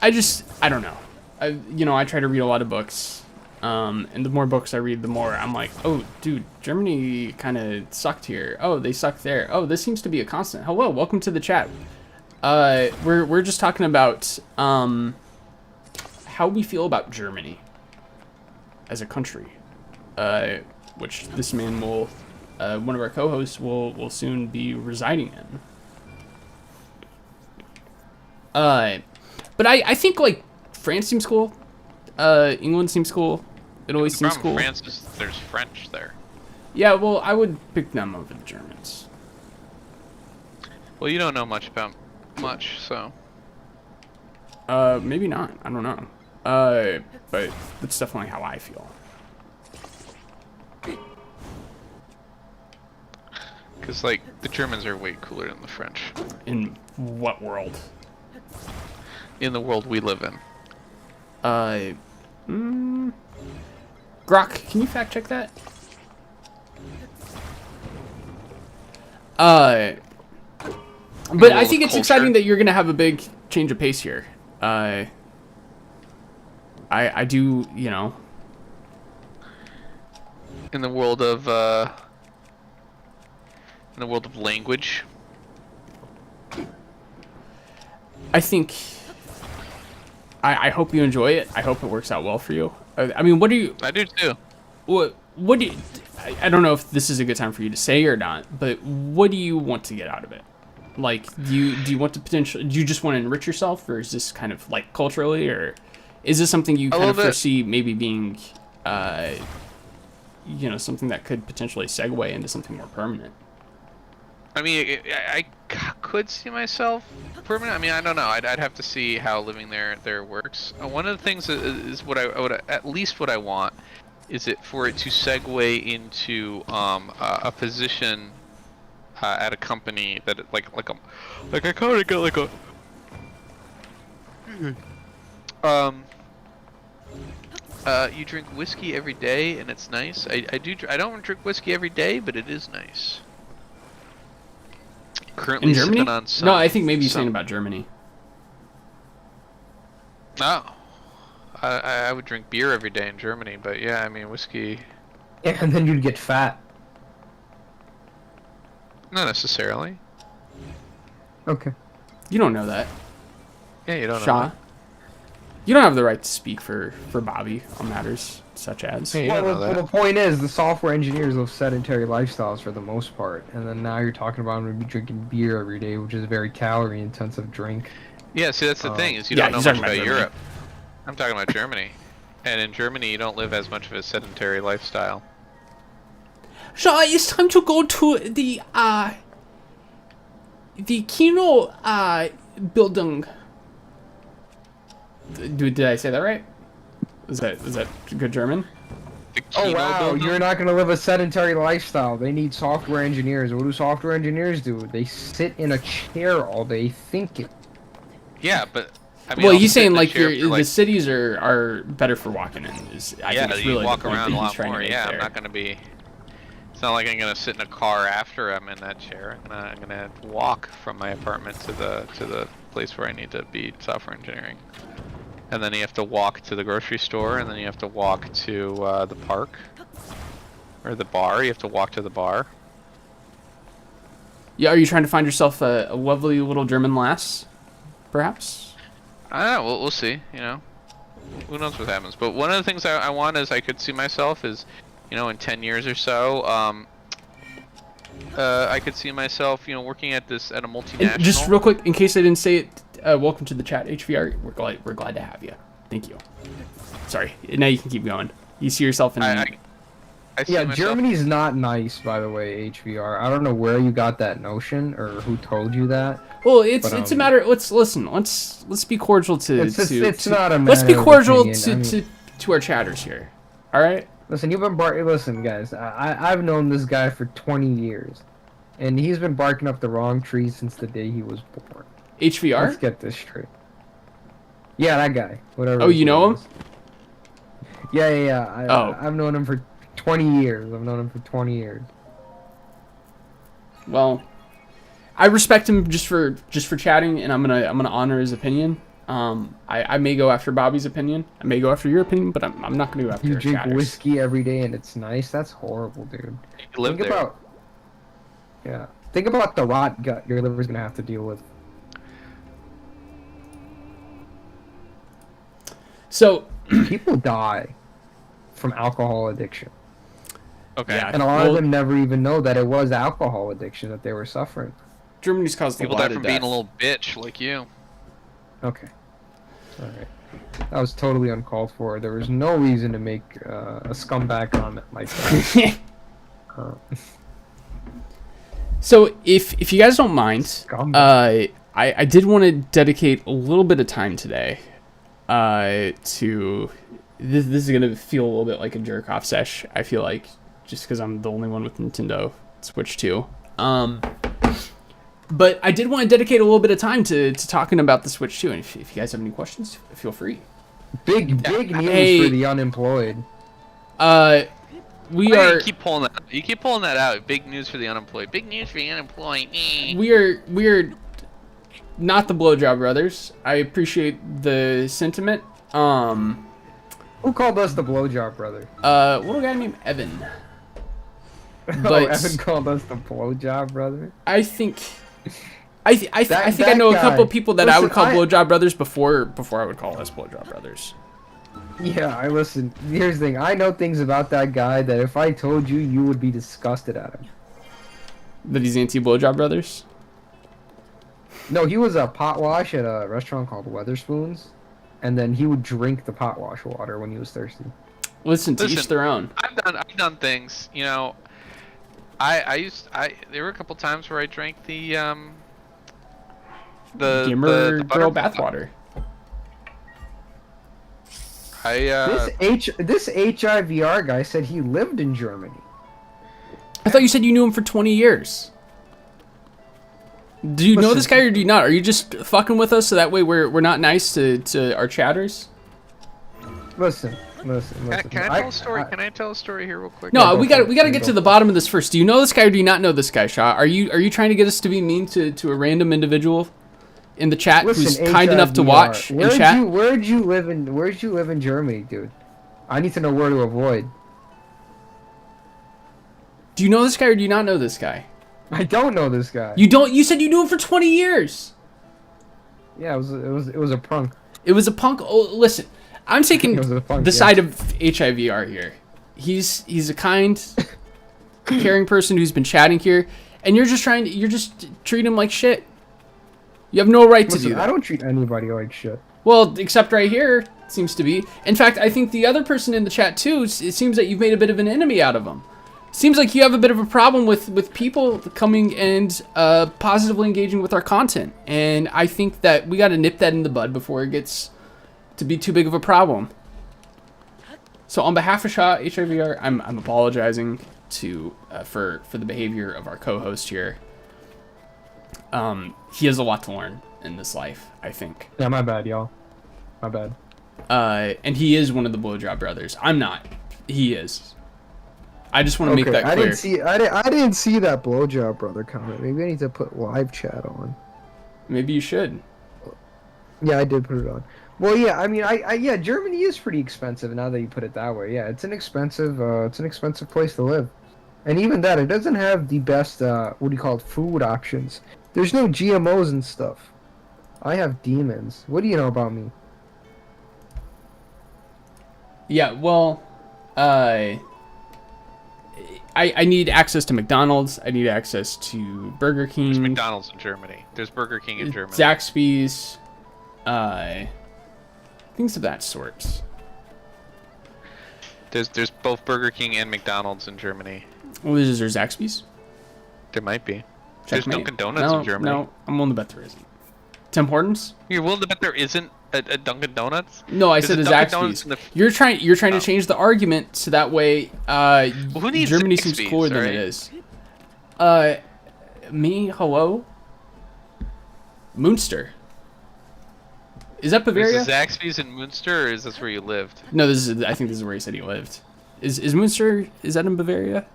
I don't know. I try to read a lot of books, and the more books I read, the more I'm like, oh, dude, Germany kind of sucked here. Oh, they sucked there. Oh, this seems to be a constant. Hello, welcome to the chat. We're just talking about how we feel about Germany as a country, which this man will, one of our co-hosts will soon be residing in. But I think like France seems cool, England seems cool, Italy seems cool. France is there's French there. Yeah, well, I would pick them over the Germans. Well, you don't know much about much, so. Maybe not. I don't know. But that's definitely how I feel. Because, like, the Germans are way cooler than the French. In what world? In the world we live in. Grok, can you fact check that? But I think it's exciting that you're gonna have a big change of pace here. I do, In the world of language. I think. I hope you enjoy it. I hope it works out well for you. I mean, what do you? I do too. What do you? I don't know if this is a good time for you to say or not, but what do you want to get out of it? Like, do you want to potentially? Do you just want to enrich yourself, or is this kind of like culturally, or is this something you kind of foresee maybe being, something that could potentially segue into something more permanent? I mean, I could see myself permanent. I mean, I don't know. I'd have to see how living there works. One of the things is what I would, at least what I want, is it for it to segue into a position at a company that like I kind of get like a you drink whiskey every day and it's nice. I don't drink whiskey every day, but it is nice. Currently in Germany? On some, no, I think maybe you're saying about Germany. No. I would drink beer every day in Germany, but yeah, I mean, whiskey. And then you'd get fat. Not necessarily. Okay. You don't know that, Yeah, you don't know. Shaw. that. You don't have the right to speak for Bobby on matters such as. Yeah, you Well, don't know the that. point is, the software engineers live sedentary lifestyles for the most part, and then now you're talking about them to be drinking beer every day, which is a very calorie-intensive drink. Yeah, see, that's the thing is you yeah, don't know he's much talking about about Germany. Europe. I'm talking about Germany, and in Germany you don't live as much of a sedentary lifestyle. Shaw, it's time to go to the Kino building. Did I say that right? Is that good German? The Oh Kino wow, building? you're not gonna live a sedentary lifestyle. They need software engineers. What do software engineers do? They sit in a chair all day thinking. Yeah, but I mean, Well, I'll he's sit in saying a like chair the for, cities are better for walking in. I yeah, think it's you really walk the point around that a he's lot trying to more. make Yeah, there. I'm not gonna be. It's not like I'm gonna sit in a car after I'm in that chair. I'm gonna walk from my apartment to the place where I need to be software engineering. And then you have to walk to the grocery store, and then you have to walk to the park or the bar. You have to walk to the bar. Yeah, are you trying to find yourself a lovely little German lass, perhaps? I don't know. We'll see. You know, who knows what happens. But one of the things I want is I could see myself is, you know, in 10 years or so, I could see myself, you know, working at a multinational. And just real quick, in case I didn't say it, welcome to the chat, HVR. We're glad to have you. Thank you. Sorry. Now you can keep going. You see yourself in. I see Yeah, myself- Germany's not nice, by the way, HVR. I don't know where you got that notion or who told you that. Well, it's But, a matter. Let's be cordial to. It's not a Let's be matter of cordial opinion. to our chatters here. All right. Listen, listen, guys. I've known this guy for 20 years, and he's been barking up the wrong tree since the day he was born. Let's HVR. get this straight. Yeah, that guy. Whatever. Oh, his you know name him? is. Yeah. Oh. I've known him for 20 years. I've known him for 20 years. Well, I respect him just for chatting, and I'm gonna honor his opinion. I may go after Bobby's opinion. I may go after your opinion, but I'm not gonna go after You our drink chatters. whiskey every day and it's nice. That's horrible, dude. You live Think there. about. Yeah. Think about the rot gut your liver's gonna have to deal with. So People die from alcohol addiction. Okay. Yeah. And a lot Well- of them never even know that it was alcohol addiction that they were suffering. Germany's caused a People lot die of from death. being a little bitch like you. Okay. Alright. That was totally uncalled for. There was no reason to make a scumbag comment like that. So if you guys don't mind, Scumbag. I did want to dedicate a little bit of time today to this is gonna feel a little bit like a jerk off sesh. I feel like just because I'm the only one with Nintendo Switch 2. But I did want to dedicate a little bit of time to talking about the Switch 2. And if you guys have any questions, feel free. Big news Hey. for the unemployed. We Why do are you keep pulling that. You keep pulling that out. Big news for the unemployed. Big news for the unemployed. we are not the Blowjob Brothers. I appreciate the sentiment. Who called us the blowjob brother? Little guy named Evan. Oh, But Evan called us the blowjob brother. I think I think I That know a guy- couple people that I would listen, call Blowjob Brothers before I would call us Blowjob Brothers. Yeah, I listen. Here's the thing. I know things about that guy that if I told you, you would be disgusted at him. That he's anti Blowjob Brothers. No, he was a pot wash at a restaurant called Weatherspoons, and then he would drink the pot wash water when he was thirsty. Listen, to each Listen, their own. I've done things, you know. There were a couple times where I drank the Gimmer the girl butterfly. bathwater. This HIVR guy said he lived in Germany. I thought you said you knew him for 20 years. Do you know Listen. this guy or do you not? Are you just fucking with us so that way we're not nice to our chatters? Listen. Can I tell a story? Can I tell a story here real quick? No, go we for got it. we got to Yeah, get go to for the it. bottom of this first. Do you know this guy or do you not know this guy, Shaw? Are you trying to get us to be mean to a random individual in the chat who's Listen, kind enough to HIVR, watch and chat? Where'd you live in Germany, dude? I need to know where to avoid. Do you know this guy or do you not know this guy? I don't know this guy. You don't. You said you knew him for 20 years. Yeah, it was a prank. It was a punk. Oh, listen, I'm taking It was a punk, the yeah. side of HIVR here. He's a kind, caring person who's been chatting here, and you're just treating him like shit. You have no right to Listen, do that. I don't treat anybody like shit. Well, except right here, seems to be. In fact, I think the other person in the chat too, it seems that you've made a bit of an enemy out of him. Seems like you have a bit of a problem with people coming and positively engaging with our content. And I think that we got to nip that in the bud before it gets to be too big of a problem. So on behalf of HIVR, I'm apologizing for the behavior of our co-host here. He has a lot to learn in this life, I think. Yeah, my bad, y'all. My bad. And he is one of the blowjob brothers. I'm not. He is. I just want to make that clear. I didn't see that blowjob brother comment. Maybe I need to put live chat on. Maybe you should. Yeah, I did put it on. Well, yeah, I mean, yeah, Germany is pretty expensive now that you put it that way. Yeah, it's an expensive place to live, and even that, it doesn't have the best, what do you call it, food options. There's no GMOs and stuff. I have demons. What do you know about me? Yeah, well, I need access to McDonald's. I need access to Burger King. There's McDonald's in Germany. There's Burger King in Germany. Zaxby's, things of that sort. There's both Burger King and McDonald's in Germany. Well, is there Zaxby's? There might be. There's Checkmate. Dunkin' Donuts in Germany. No, I'm willing to bet there isn't. Tim Hortons? You're willing to bet there isn't a Dunkin' Donuts? No, I There's said a Dunkin' Donuts Zaxby's. in You're trying to change the argument so that way who needs Germany seems Zaxby's, cooler than right? it is. Me, hello? Munster. Is that Bavaria? Is this Zaxby's in Munster, or is this where you lived? No, I think this is where he said he lived. Is Munster, is that in Bavaria?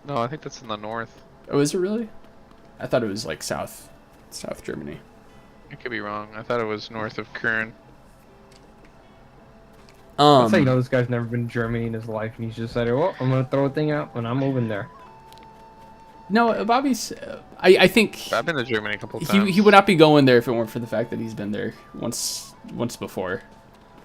No, I think that's in the north. Oh, is it really? I thought it was like South Germany. I could be wrong. I thought it was north of Köln. That's how you know this guy's never been to Germany in his life, and he's just said, "Well, I'm gonna throw a thing out, and I'm moving there." No, Bobby's. I think I've been to Germany a couple times. he would not be going there if it weren't for the fact that he's been there once before.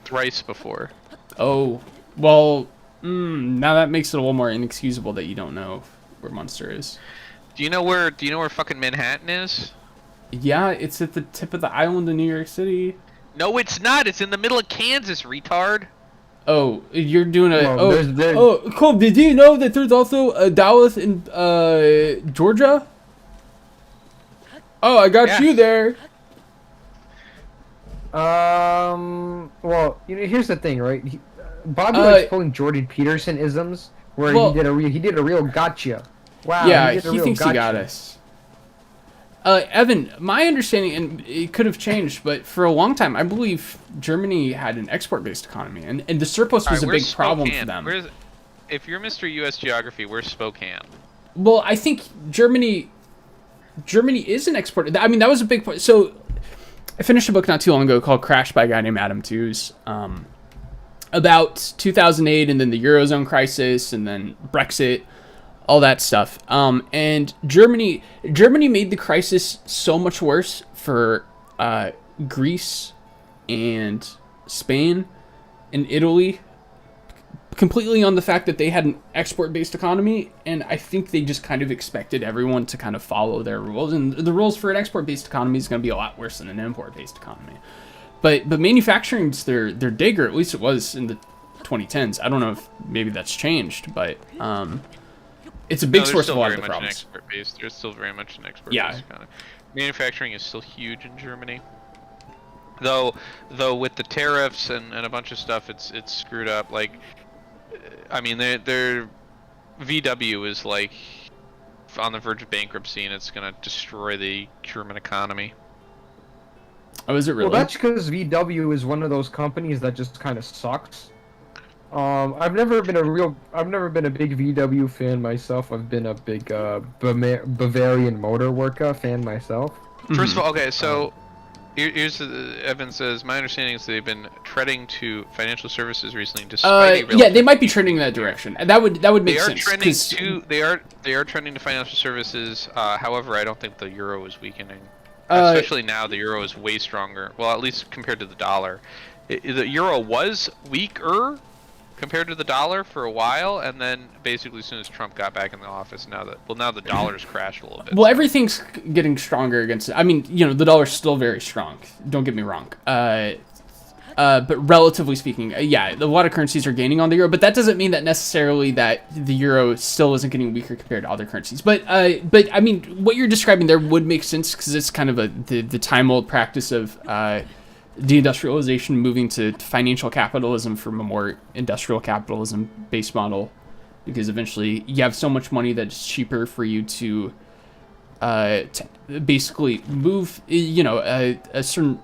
Thrice before. Oh, well, now that makes it a little more inexcusable that you don't know where Munster is. Do you know where fucking Manhattan is? Yeah, it's at the tip of the island of New York City. No, it's not. It's in the middle of Kansas, retard. Oh, you're doing a. Well, Cole, did you know that there's also a Dallas in Georgia? Oh, I got Yeah. you there. Well, here's the thing, right? Bobby likes pulling Jordan Peterson isms, where he did a real gotcha. Wow. Yeah, did a he real thinks he gotcha. got us. Evan, my understanding, and it could have changed, but for a long time, I believe Germany had an export-based economy, and the surplus was a big problem for them. If you're Mr. U.S. Geography, where's Spokane? Well, I think Germany is an export. I mean, that was a big point. So, I finished a book not too long ago called Crash by a guy named Adam Tooze, about 2008, and then the Eurozone crisis, and then Brexit. All that stuff. And Germany made the crisis so much worse for Greece and Spain and Italy, completely on the fact that they had an export-based economy, and I think they just kind of expected everyone to kind of follow their rules. And the rules for an export-based economy is going to be a lot worse than an import-based economy. But manufacturing's their dig, or at least it was in the 2010s. I don't know if maybe that's changed, but it's a big source of a lot of the problems. There's still very much an export-based economy. Manufacturing is still huge in Germany. Though with the tariffs and a bunch of stuff, it's screwed up. Like, I mean, their VW is like on the verge of bankruptcy, and it's gonna destroy the German economy. Oh, is it really? Well, that's because VW is one of those companies that just kind of sucks. I've never been a big VW fan myself. I've been a big Bavarian Motor Worker fan myself. First of all, okay, so Here's Evan says, my understanding is they've been treading to financial services recently, despite Yeah, they might be trending in that direction, and that would make They are sense. trending 'Cause- to they are trending to financial services. However, I don't think the euro is weakening. Especially now, the euro is way stronger. Well, at least compared to the dollar. The euro was weaker compared to the dollar for a while, and then basically as soon as Trump got back in the office, now the dollar's crashed a little bit. Well, everything's getting stronger against. I mean, the dollar's still very strong. Don't get me wrong. But relatively speaking, yeah, a lot of currencies are gaining on the euro, but that doesn't mean that necessarily that the euro still isn't getting weaker compared to other currencies. But I mean, what you're describing there would make sense because it's kind of the time-old practice of deindustrialization moving to financial capitalism from a more industrial capitalism-based model, because eventually you have so much money that it's cheaper for you to basically move. A certain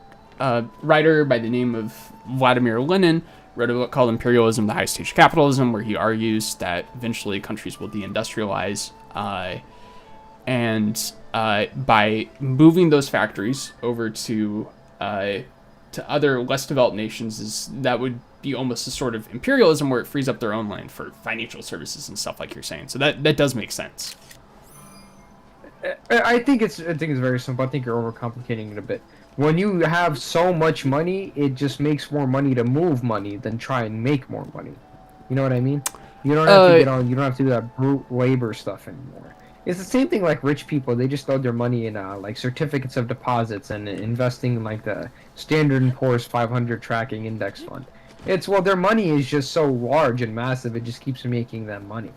writer by the name of Vladimir Lenin wrote a book called Imperialism, the High Stage of Capitalism, where he argues that eventually countries will deindustrialize, and by moving those factories over to other less developed nations, that would be almost a sort of imperialism where it frees up their own land for financial services and stuff like you're saying. So that does make sense. I think it's very simple. I think you're overcomplicating it a bit. When you have so much money, it just makes more money to move money than try and make more money. You know what I mean? You don't have to you don't have to do that brute labor stuff anymore. It's the same thing like rich people. They just throw their money in like certificates of deposits and investing in like the Standard & Poor's 500 tracking index fund. Their money is just so large and massive. It just keeps making them money.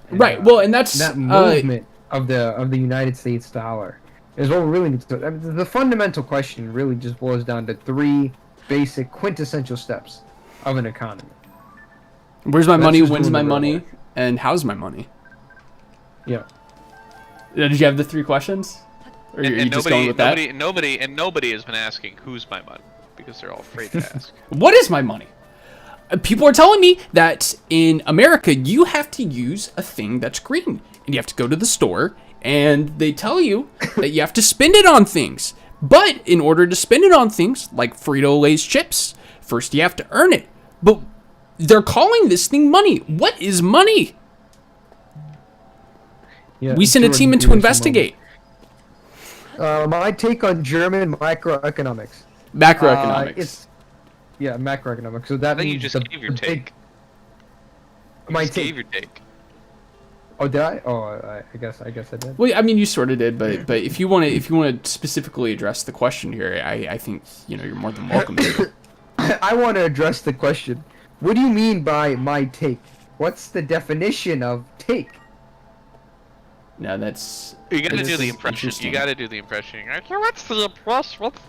And, Right. Well, and that's that movement of the United States dollar is what we really need to. I mean, the fundamental question really just boils down to 3 basic quintessential steps of an economy. Where's my money? just When's doing my the real money? work. And how's my money? Yeah. Did you have the 3 questions? Or are you just going with that? Nobody has been asking who's my money because they're all afraid to ask. What is my money? People are telling me that in America you have to use a thing that's green, and you have to go to the store, and they tell you that you have to spend it on things. But in order to spend it on things like Frito-Lay's chips, first you have to earn it. But they're calling this thing money. What is money? Yeah, We sent a team in to investigate. My take on German microeconomics. Macroeconomics. Macroeconomics. So I that think you means just gave your take. My You just take. gave your take. Oh, did I? Oh, I guess I did. Well, I mean, you sort of did, but if you want to specifically address the question here, I think you're more than welcome to. I want to address the question. What do you mean by my take? What's the definition of take? No, that's You gotta this do the is impression. interesting. You gotta do the impression. You're like, what's the impression? What's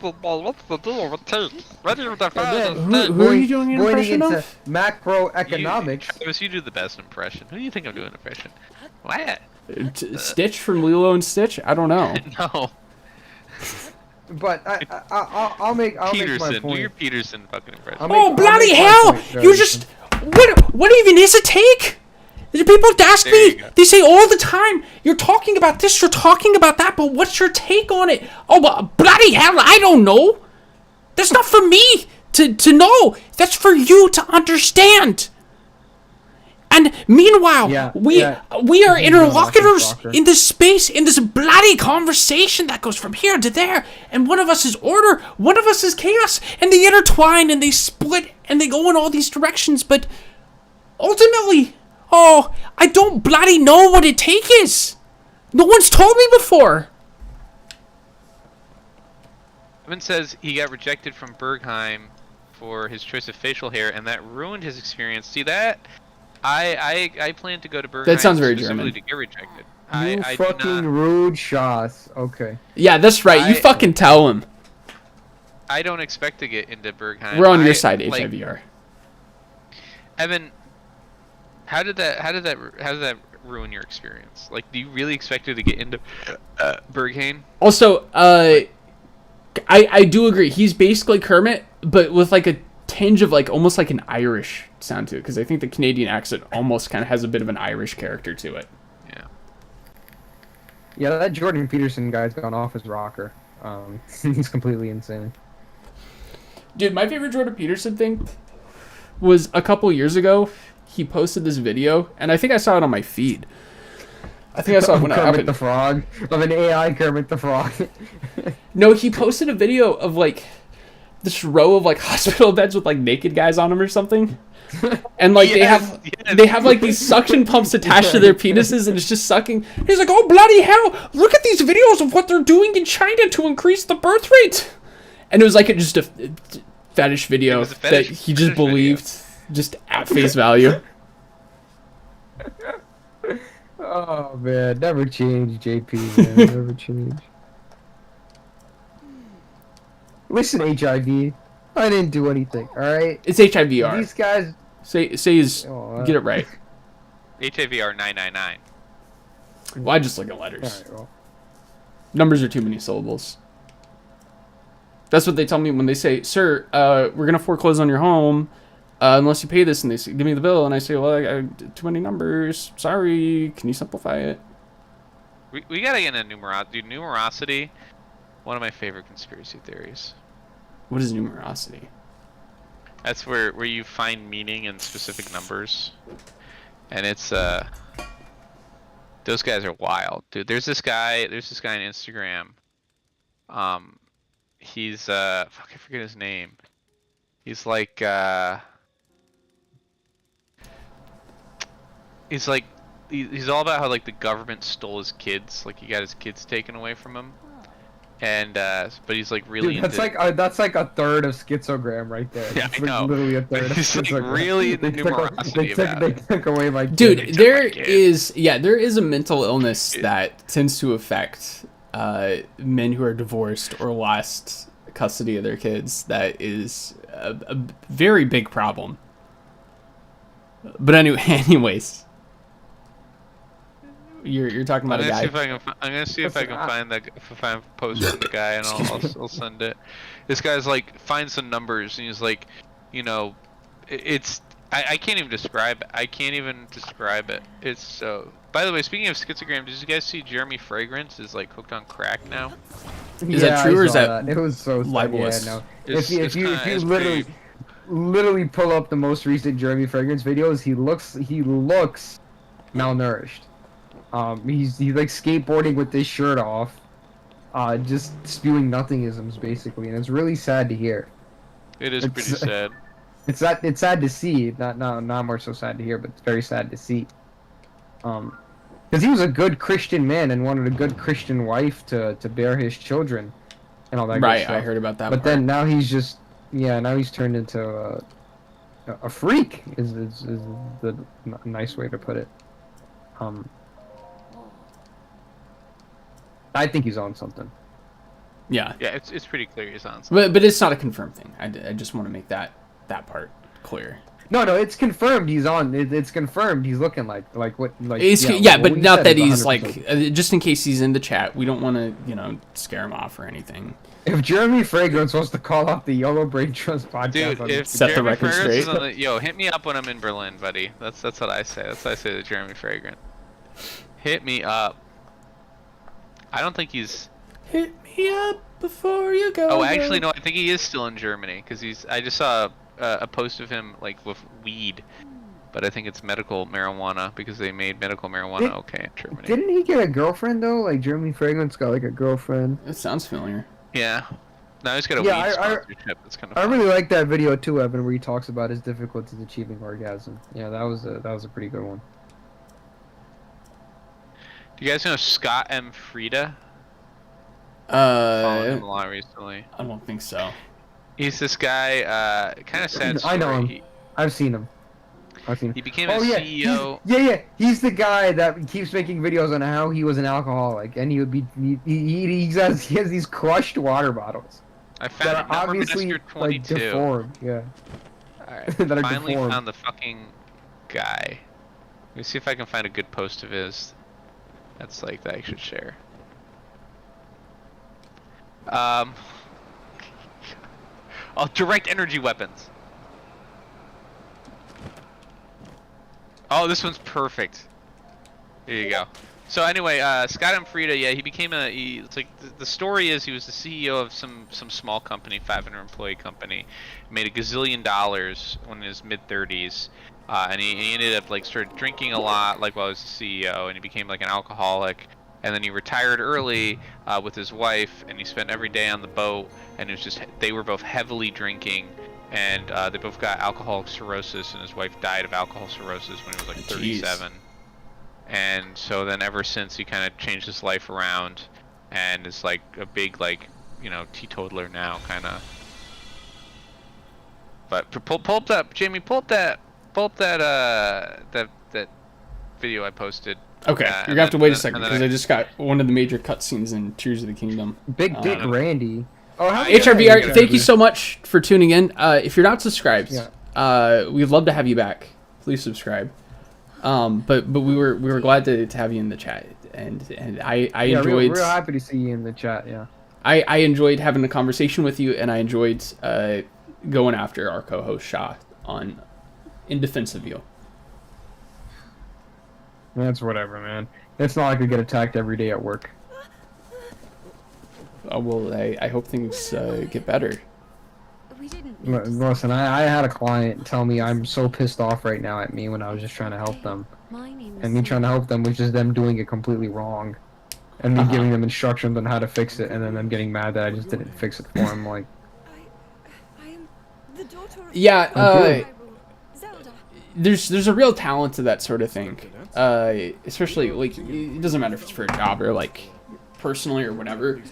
the deal with take? What do you define as Who take? are you doing an Going impression into of? macroeconomics. Travis, you do the best impression. Who do you think I'm doing an impression? What? Stitch from Lilo and Stitch? I don't know. No. But I'll make my Peterson. Do point. your Peterson fucking impression. I'll Oh, make bloody my hell! point, You Travis. just... What even is a take? The people ask There you me, go. they say all the time, you're talking about this, you're talking about that, but what's your take on it? Oh, but bloody hell, I don't know. That's not for me to know. That's for you to understand. And meanwhile, we are interlocutors in this space, in this bloody conversation that goes from here to there. And one of us is order, one of us is chaos, and they intertwine and they split and they go in all these directions. But ultimately, I don't bloody know what a take is. No one's told me before. Evan says he got rejected from Bergheim for his choice of facial hair, and that ruined his experience. See that? I plan to go to Bergheim. That sounds very specifically German. to get rejected. You I fucking do not. rude shots. Okay. Yeah, that's right. You I- fucking tell him. I don't expect to get into Bergheim. We're on your side, HIVR. Evan, how did that ruin your experience? Like, do you really expect to get into Berghain? Also, I do agree. He's basically Kermit, but with like a tinge of like almost like an Irish sound to it, because I think the Canadian accent almost kind of has a bit of an Irish character to it. Yeah. Yeah, that Jordan Peterson guy's gone off his rocker. He's completely insane. Dude, my favorite Jordan Peterson thing was a couple years ago. He posted this video, and I think I saw it on my feed. I think I saw it when it Kermit happened. the Frog, of an AI Kermit the Frog. No, he posted a video of like this row of like hospital beds with like naked guys on them or something. And like Yes, they have like these suction pumps attached to their penises, and it's just sucking. He's like, "Oh bloody hell! Look at these videos of what they're doing in China to increase the birth rate." And it was like just a fetish video that he just believed, just at face value. Oh man, never change, JP. Man, never change. Listen, HIV, I didn't do anything. All right. It's HIVR. These guys. Say is get it right. HAVR 999. Well, I just look at letters. All right, well. Numbers are too many syllables. That's what they tell me when they say, "Sir, we're gonna foreclose on your home unless you pay this." And they say, "Give me the bill." And I say, "Well, I too many numbers. Sorry. Can you simplify it?" We gotta get into numerosity. Dude, numerosity, one of my favorite conspiracy theories. What is numerosity? That's where you find meaning in specific numbers, and it's those guys are wild, dude. There's this guy on Instagram. He's fuck, I forget his name. He's like he's all about how like the government stole his kids, like he got his kids taken away from him. And but he's like really Dude, that's into... that's like a third of schizogram right there. Yeah, It's I know. Literally a third of He's like schizogram. really into numerosity about they it. took away my Dude, kid. there is a mental illness that tends to affect men who are divorced or lost custody of their kids. That is a very big problem. But anyways, you're talking about a guy. I'm gonna see if I can find the post from the guy, and I'll send it. This guy's like finds some numbers, and he's like, you know, I can't even describe it. I can't even describe it. It's so. By the way, speaking of schizogram, did you guys see Jeremy Fragrance is like hooked on crack now? Is that true, or is that it was so sad. libelous? Yeah, no. It's If you pretty- literally pull up the most recent Jeremy Fragrance videos, he looks malnourished. He's like skateboarding with his shirt off, just spewing nothingisms basically, and it's really sad to hear. It is pretty sad. It's sad to see, not more so sad to hear, but it's very sad to see. Because he was a good Christian man and wanted a good Christian wife to bear his children, and all that. Right, good stuff. I heard about that. But then now he's just now he's turned into a freak. Is the nice way to put it. I think he's on something. Yeah, It's pretty clear he's on something. but it's not a confirmed thing. I just want to make that part clear. No, it's confirmed he's on. It's confirmed he's looking like what like. But what he not said that is he's 100%. like just in case he's in the chat. We don't want to scare him off or anything. If Jeremy Fragrance wants to call out the Yolo Braintrust podcast, Dude, if Set the Jeremy record Fragrance straight. is on yo, hit me up when I'm in Berlin, buddy. That's what I say. That's what I say to Jeremy Fragrant. Hit me up. I don't think he's. Hit me up before you go. Oh, actually, no. I think he is still in Germany because I just saw a post of him like with weed, but I think it's medical marijuana because they made medical marijuana okay in Germany. Didn't he get a girlfriend though? Like Jeremy Fragrance got like a girlfriend. It sounds familiar. Yeah. Now he's got a Yeah, weed sponsorship. It's kind of. I really like that video too, Evan, where he talks about his difficulties achieving orgasm. Yeah, that was a pretty good one. Do you guys know Scott M. Frieda? Followed him a lot recently. I don't think so. He's this guy, kind of sad story. I know him. I've seen him. He became a CEO. He's the guy that keeps making videos on how he was an alcoholic, and he would be he has these crushed water bottles I that found are it. Number obviously Master 22. like deformed. Yeah. Alright, that are finally deformed. found the fucking guy. Let me see if I can find a good post of his. That's like that I should share. Oh, direct energy weapons. Oh, this one's perfect. Here you go. So anyway, Scott M. Frieda, yeah, he became it's like the story is he was the CEO of some small company, 500 employee company, made a gazillion dollars when in his mid 30s, and he ended up like started drinking a lot like while he was the CEO, and he became like an alcoholic, and then he retired early with his wife, and he spent every day on the boat, and it was just they were both heavily drinking. And they both got alcoholic cirrhosis, and his wife died of alcohol cirrhosis when he was like 37. Jeez. And so then ever since he kind of changed his life around and is like a big like teetotaler now kind of. But pull up that Jamie, pull up that that video I posted. Okay, you're gonna have to wait a second because I just got one of the major cutscenes in Tears of the Kingdom. Big Dick Randy. Oh, HRVR, thank you so much for tuning in. If you're not subscribed, we'd love to have you back. Please subscribe. But we were glad to have you in the chat, and I enjoyed. Real happy to see you in the chat. Yeah. I enjoyed having a conversation with you, and I enjoyed going after our co-host Shah in defense of you. That's whatever, man. It's not like we get attacked every day at work. Well, I hope things get better. We didn't. Listen, I had a client tell me I'm so pissed off right now at me when I was just trying to help them. And me trying to help them was just them doing it completely wrong. And me giving them instructions on how to fix it, and then them getting mad that I just didn't fix it for them. Like, I am the daughter of yeah, Zelda. there's a real talent to that sort of thing. Especially like it doesn't matter if it's for a job or like personally or whatever.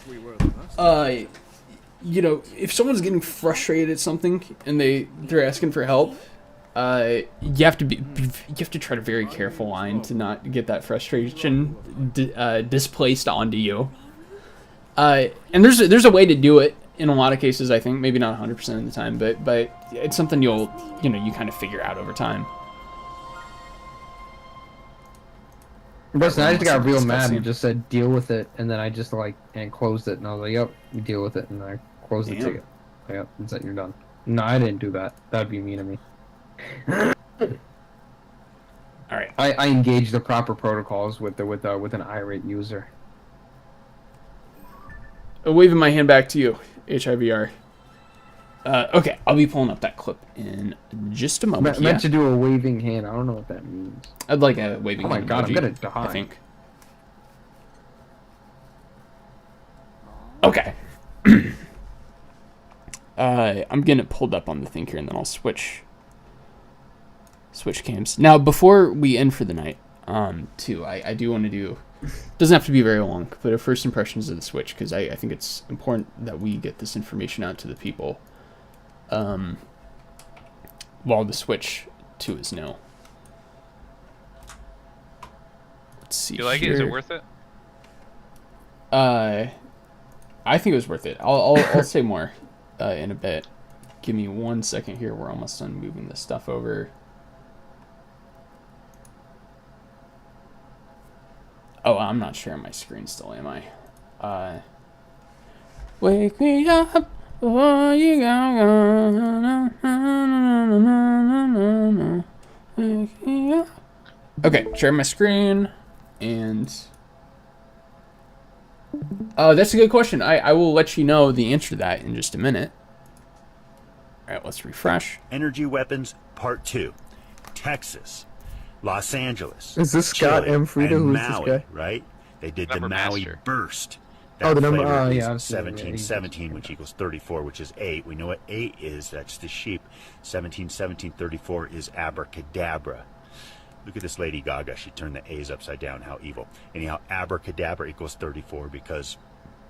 If someone's getting frustrated at something and they're asking for help, you have to tread a very careful line to not get that frustration displaced onto you. And there's a way to do it in a lot of cases. I think maybe not 100% of the time, but it's something you kind of figure out over time. Listen, I just got real mad and just said deal with it, and then I just and closed it, and I was like, yep, you deal with it, and I closed the ticket. Yep, that's it, you're done. No, I didn't do that. That'd be mean of me. All right. I engaged the proper protocols with an irate user. Waving my hand back to you, HIVR. Okay, I'll be pulling up that clip in just a moment. Meant to do a waving hand. I don't know what that means. I'd like a waving hand. Oh my god, emoji, I'm gonna die. I think. Okay. I'm getting it pulled up on the thing here, and then I'll switch cams. Now, before we end for the night, I do want to do... Doesn't have to be very long, but a first impressions of the Switch, because I think it's important that we get this information out to the people while the Switch 2 is new. Let's see. Do you like here. it? Is it worth it? I think it was worth it. I'll say more in a bit. Give me 1 second here. We're almost done moving this stuff over. Oh, I'm not sharing my screen still, am I? Wake me up before you go. Wake me up. Okay, share my screen, and that's a good question. I will let you know the answer to that in just a minute. All right, let's refresh. Energy Weapons Part 2. Texas. Los Angeles. Is this Scott Chile, M. Frieda? and Who's Maui, this guy? Right? They did Number the Maui master. burst. Oh, the number. flavor Oh, is yeah. I've seen it, 1717, which equals 34, which is 8. We know what 8 is. That's the sheep. 1717, 34 is abracadabra. Look at this Lady Gaga. She turned the A's upside down. How evil. Anyhow, abracadabra equals 34 because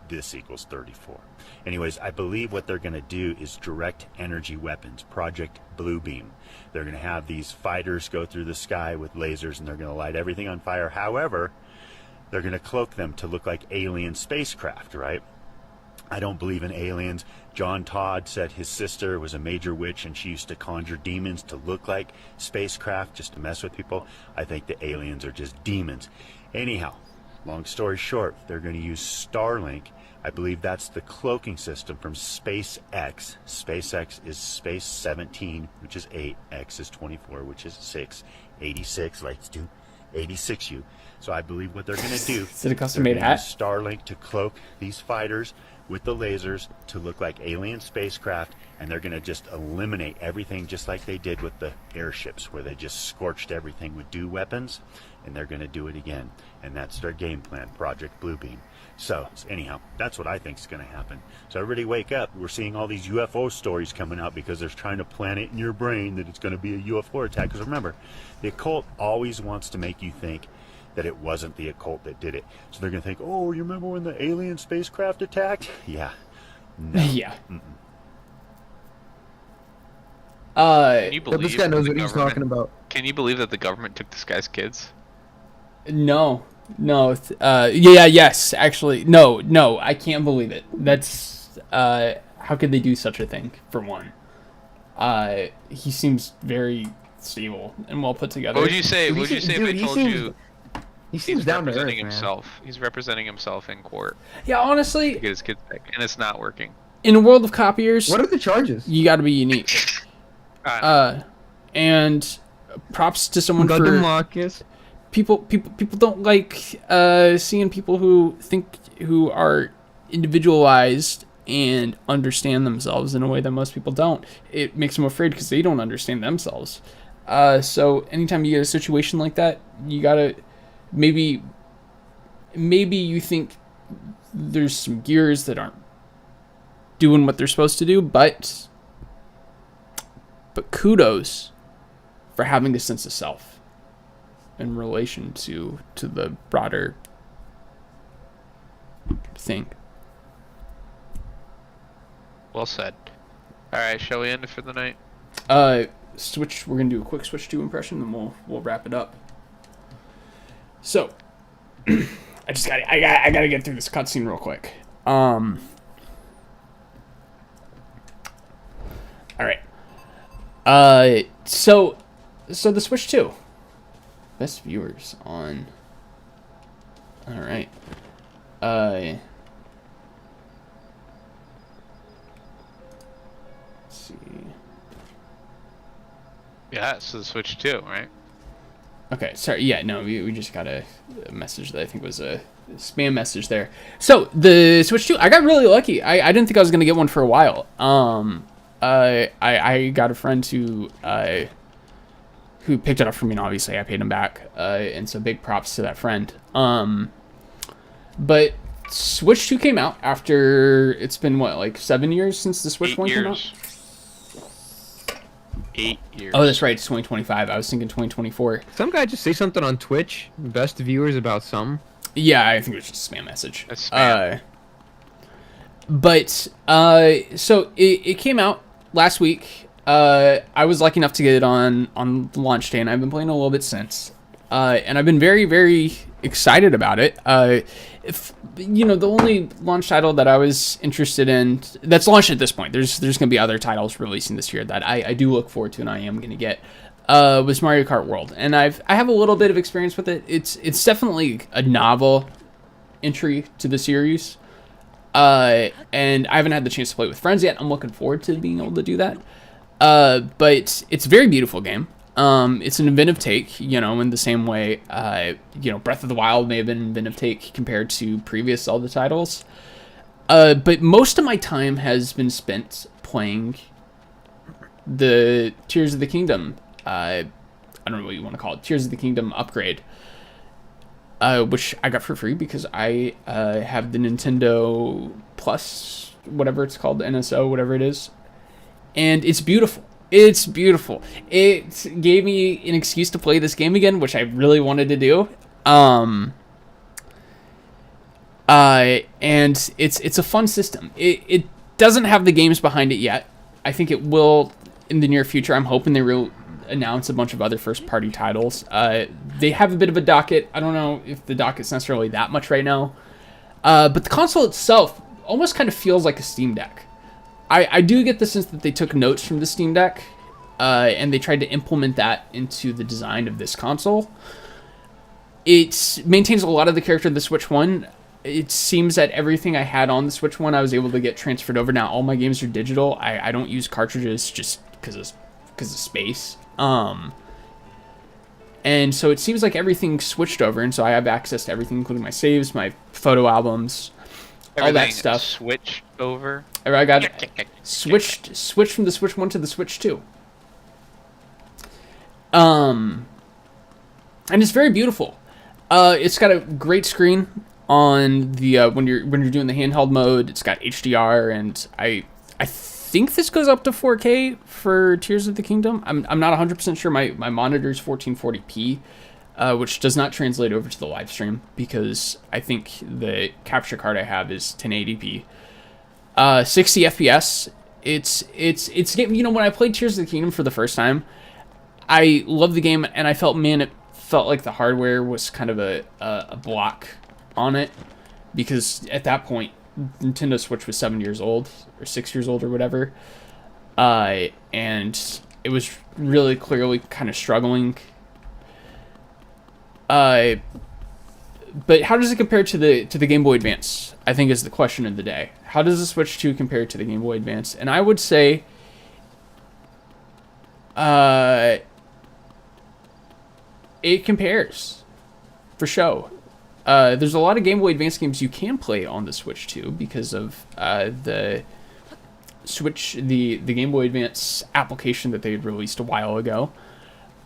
this equals 34. Anyways, I believe what they're going to do is direct energy weapons, Project Bluebeam. They're going to have these fighters go through the sky with lasers, and they're going to light everything on fire. However, they're going to cloak them to look like alien spacecraft, right? I don't believe in aliens. John Todd said his sister was a major witch, and she used to conjure demons to look like spacecraft just to mess with people. I think the aliens are just demons. Anyhow, long story short, they're going to use Starlink. I believe that's the cloaking system from SpaceX. SpaceX is Space 17, which is 8. X is 24, which is 6. 86, let's do 86U. So I believe what they're going to do Is it a custom they're made gonna hat? use Starlink to cloak these fighters with the lasers to look like alien spacecraft, and they're going to just eliminate everything just like they did with the airships, where they just scorched everything with dew weapons, and they're going to do it again. And that's their game plan, Project Bluebeam. So anyhow, that's what I think is going to happen. So everybody wake up. We're seeing all these UFO stories coming out because they're trying to plant it in your brain that it's going to be a UFO attack. Because remember, the occult always wants to make you think that it wasn't the occult that did it. So they're going to think, oh, you remember when the alien spacecraft attacked? Yeah. No. Yeah. Can you But this believe guy knows the what he's government- talking about. Can you believe that the government took this guy's kids? No. Yes, actually. No, I can't believe it. That's, how could they do such a thing, for one? He seems very stable and well put together. What would you say? Dude, What would you say if dude, I he told seems- you He seems he's down to earth, representing man. himself? He's representing himself in court Yeah, honestly, to get his kids back, and it's not working. in a world of copiers, What are the charges? you gotta be unique. And props to someone Got the for... Marcus. People don't like seeing people who are individualized and understand themselves in a way that most people don't. It makes them afraid because they don't understand themselves. So anytime you get a situation like that, you gotta maybe you think there's some gears that aren't doing what they're supposed to do, but kudos for having a sense of self in relation to the broader thing. Well said. All right, shall we end it for the night? Switch. We're gonna do a quick switch to impression, and we'll wrap it up. So, I gotta get through this cutscene real quick. All right. So the Switch 2. Best viewers on. All right. Let's see. Yeah, it's the Switch 2, right? Okay, sorry. Yeah, no, we just got a message that I think was a spam message there. So the Switch 2, I got really lucky. I didn't think I was gonna get one for a while. I got a friend who picked it up for me, and obviously I paid him back. And so big props to that friend. But Switch 2 came out after it's been what, like 7 years since the Switch 1 came out? 8 years. Oh, that's right. It's 2025. I was thinking 2024. Some guy just say something on Twitch. Best viewers about some. Yeah, I think it was just a spam message. That's spam. So it came out last week. I was lucky enough to get it on launch day, and I've been playing a little bit since. And I've been very, very excited about it. The only launch title that I was interested in that's launched at this point, there's going to be other titles releasing this year that I do look forward to and I am going to get, was Mario Kart World. And I have a little bit of experience with it. It's definitely a novel entry to the series. And I haven't had the chance to play it with friends yet. I'm looking forward to being able to do that. But it's a very beautiful game. It's an inventive take, in the same way, Breath of the Wild may have been an inventive take compared to previous Zelda titles. But most of my time has been spent playing the Tears of the Kingdom. I don't know what you want to call it. Tears of the Kingdom upgrade. Which I got for free because I have the Nintendo Plus, whatever it's called, the NSO, whatever it is. And it's beautiful. It's beautiful. It gave me an excuse to play this game again, which I really wanted to do. And it's a fun system. It doesn't have the games behind it yet. I think it will in the near future. I'm hoping they will announce a bunch of other first-party titles. They have a bit of a docket. I don't know if the docket's necessarily that much right now. But the console itself almost kind of feels like a Steam Deck. I do get the sense that they took notes from the Steam Deck, and they tried to implement that into the design of this console. It maintains a lot of the character of the Switch 1. It seems that everything I had on the Switch 1 I was able to get transferred over. Now all my games are digital. I don't use cartridges just because of space. And so it seems like everything switched over, and so I have access to everything, including my saves, my photo albums, all that stuff. Switched over. I got switched from the Switch 1 to the Switch 2. And it's very beautiful. It's got a great screen on the when you're doing the handheld mode. It's got HDR, and I think this goes up to 4K for Tears of the Kingdom. I'm not 100% sure. My monitor's 1440p, which does not translate over to the live stream because I think the capture card I have is 1080p. 60 FPS. It's game. You know, when I played Tears of the Kingdom for the first time, I loved the game, and I felt, man, it felt like the hardware was kind of a block on it, because at that point Nintendo Switch was 7 years old or 6 years old or whatever, and it was really clearly kind of struggling. But how does it compare to the Game Boy Advance, I think, is the question of the day. How does the Switch 2 compare to the Game Boy Advance? And I would say it compares, for show. There's a lot of Game Boy Advance games you can play on the Switch 2 because of the Switch, the Game Boy Advance application that they had released a while ago.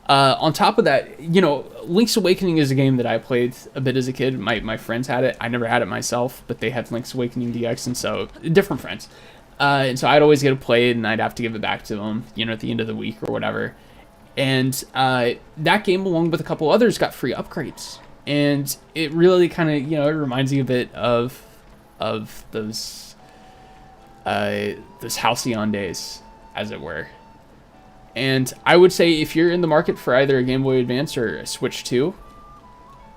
On top of that, you know, Link's Awakening is a game that I played a bit as a kid. My friends had it. I never had it myself, but they had Link's Awakening DX, and so different friends. And so I'd always get to play it, and I'd have to give it back to them, you know, at the end of the week or whatever. And that game, along with a couple others, got free upgrades. And it really kind of, you know, it reminds you a bit of those Halcyon days, as it were. And I would say if you're in the market for either a Game Boy Advance or a Switch 2,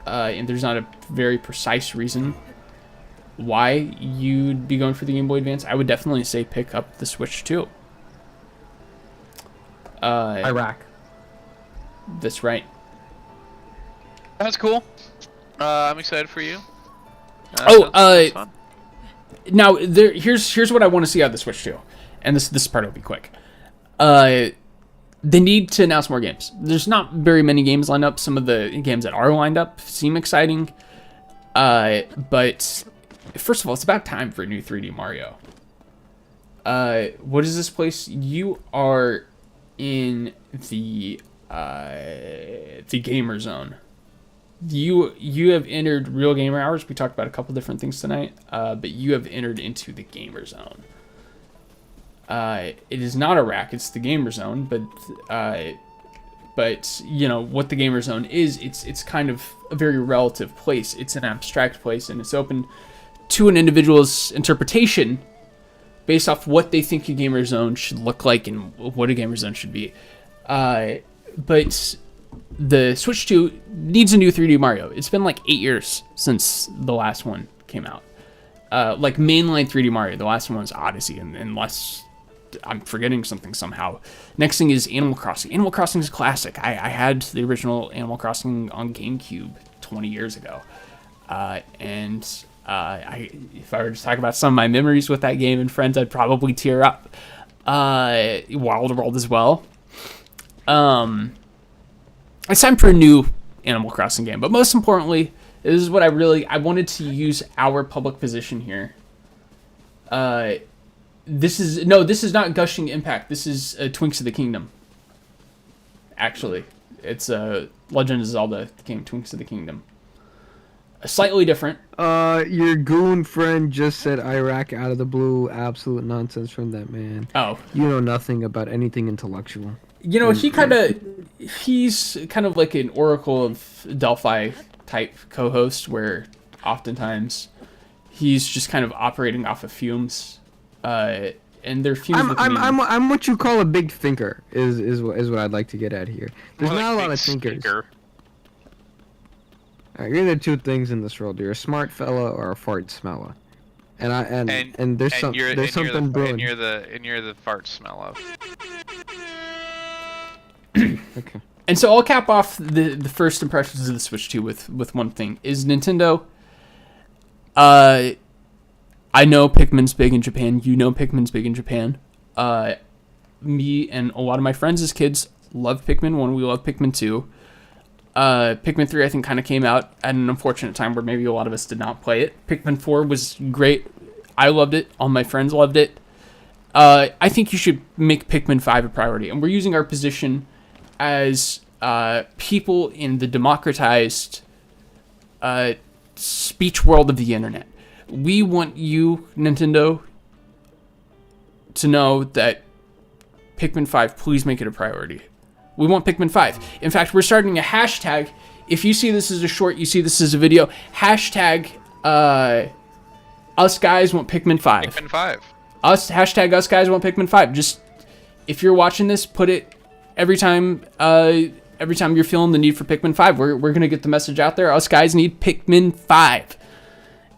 and there's not a very precise reason why you'd be going for the Game Boy Advance, I would definitely say pick up the Switch 2. Iraq. That's right. That's cool. I'm excited for you. Sounds fun. Now here's what I want to see out of the Switch 2, and this part will be quick. They need to announce more games. There's not very many games lined up. Some of the games that are lined up seem exciting, but first of all, it's about time for a new 3D Mario. What is this place? You are in the gamer zone. You have entered Real Gamer Hours. We talked about a couple different things tonight, but you have entered into the gamer zone. It is not Iraq, it's the gamer zone, but you know what the gamer zone is. It's kind of a very relative place. It's an abstract place, and it's open to an individual's interpretation based off what they think a gamer zone should look like and what a gamer zone should be. But the Switch 2 needs a new 3D Mario. It's been like 8 years since the last one came out. Like mainline 3D Mario, the last one was Odyssey, and unless I'm forgetting something somehow. Next thing is Animal Crossing. Animal Crossing is a classic. I had the original Animal Crossing on GameCube 20 years ago. If I were to talk about some of my memories with that game and friends, I'd probably tear up. Wild World as well. It's time for a new Animal Crossing game. But most importantly, this is what I wanted to use our public position here. This is not Gushing Impact. This is Twinks of the Kingdom. Actually, it's Legend of Zelda game Twinks of the Kingdom. Slightly different. Your goon friend just said Iraq out of the blue. Absolute nonsense from that man. Oh. You know nothing about anything intellectual. You know, he's kind of like an Oracle of Delphi type co-host, where oftentimes he's just kind of operating off of fumes. And they're fumes. I'm what you call a big thinker. Is what I'd like to get at here. There's not a lot of thinkers. You're the two things in this world. You're a smart fella or a fart smeller. And there's something brewing. And you're the fart smell of. Okay. And so I'll cap off the first impressions of the Switch 2 with one thing. Is Nintendo, I know Pikmin's big in Japan. You know Pikmin's big in Japan. Me and a lot of my friends as kids loved Pikmin 1. We love Pikmin 2. Pikmin 3, I think, kind of came out at an unfortunate time where maybe a lot of us did not play it. Pikmin 4 was great. I loved it. All my friends loved it. I think you should make Pikmin 5 a priority. And we're using our position as people in the democratized speech world of the internet. We want you, Nintendo, to know that Pikmin 5, please make it a priority. We want Pikmin 5. In fact, we're starting a hashtag. If you see this as a short, you see this as a video, hashtag us guys want Pikmin 5. Pikmin 5. Hashtag us guys want Pikmin 5. Just, if you're watching this, put it every time you're feeling the need for Pikmin 5. We're going to get the message out there. Us guys need Pikmin 5.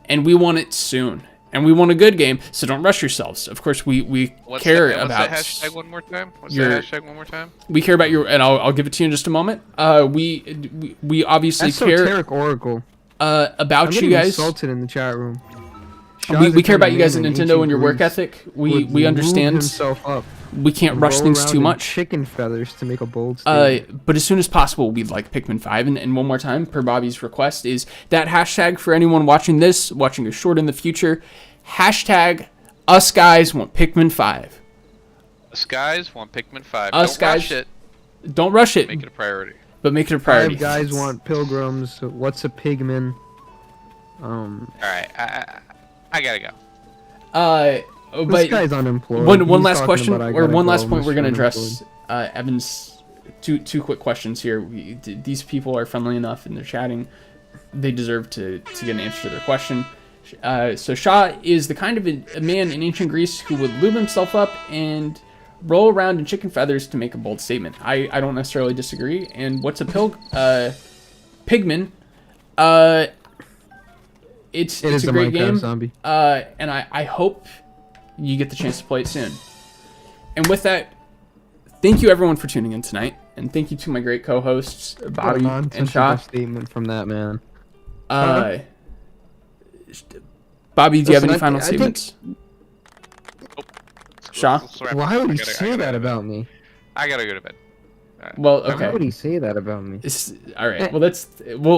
And we want it soon. And we want a good game, so don't rush yourselves. Of course, we care about... What's that hashtag one more time? We care about your... And I'll give it to you in just a moment. We obviously care... Esoteric Oracle. About you guys. Insulted in the chat room. We care about you guys at Nintendo and your work ethic. We understand. We can't rush things too much. Chicken feathers to make a bold statement. But as soon as possible, we'd like Pikmin 5. And one more time, per Bobby's request, is that hashtag for anyone watching this, watching a short in the future. Hashtag us guys want Pikmin 5. Us guys want Pikmin 5. Us Don't guys, rush it. Don't rush it. Make it a priority. But make it a priority. 5 guys want pilgrims. What's a pigman? Alright, I gotta go. But this guy's unemployed. One last question, or one last point we're going to address. Evan's two quick questions here. These people are friendly enough and they're chatting. They deserve to get an answer to their question. So Shaw is the kind of a man in ancient Greece who would lube himself up and roll around in chicken feathers to make a bold statement. I don't necessarily disagree. And what's a pigman? It's a great game. Zombie. And I hope you get the chance to play it soon. And with that, thank you everyone for tuning in tonight, and thank you to my great co-hosts Bobby and Shaw. Statement from that man. Bobby, do you have any final statements? Shaw? Why would he say that about me? I gotta go to bed. Well, okay. Why would he say that about me? All right. Well,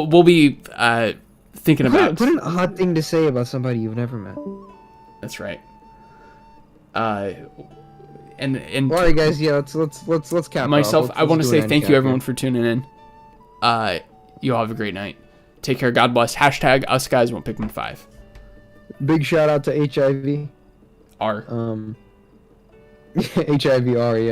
we'll be thinking about. What an odd thing to say about somebody you've never met. That's right. And all right, guys. Yeah, let's cap myself. Let's I want to say thank you everyone here. for tuning in. You all have a great night. Take care. God bless. Hashtag us guys want Pikmin 5. Big shout out to HIV. R. HIVR. Yeah.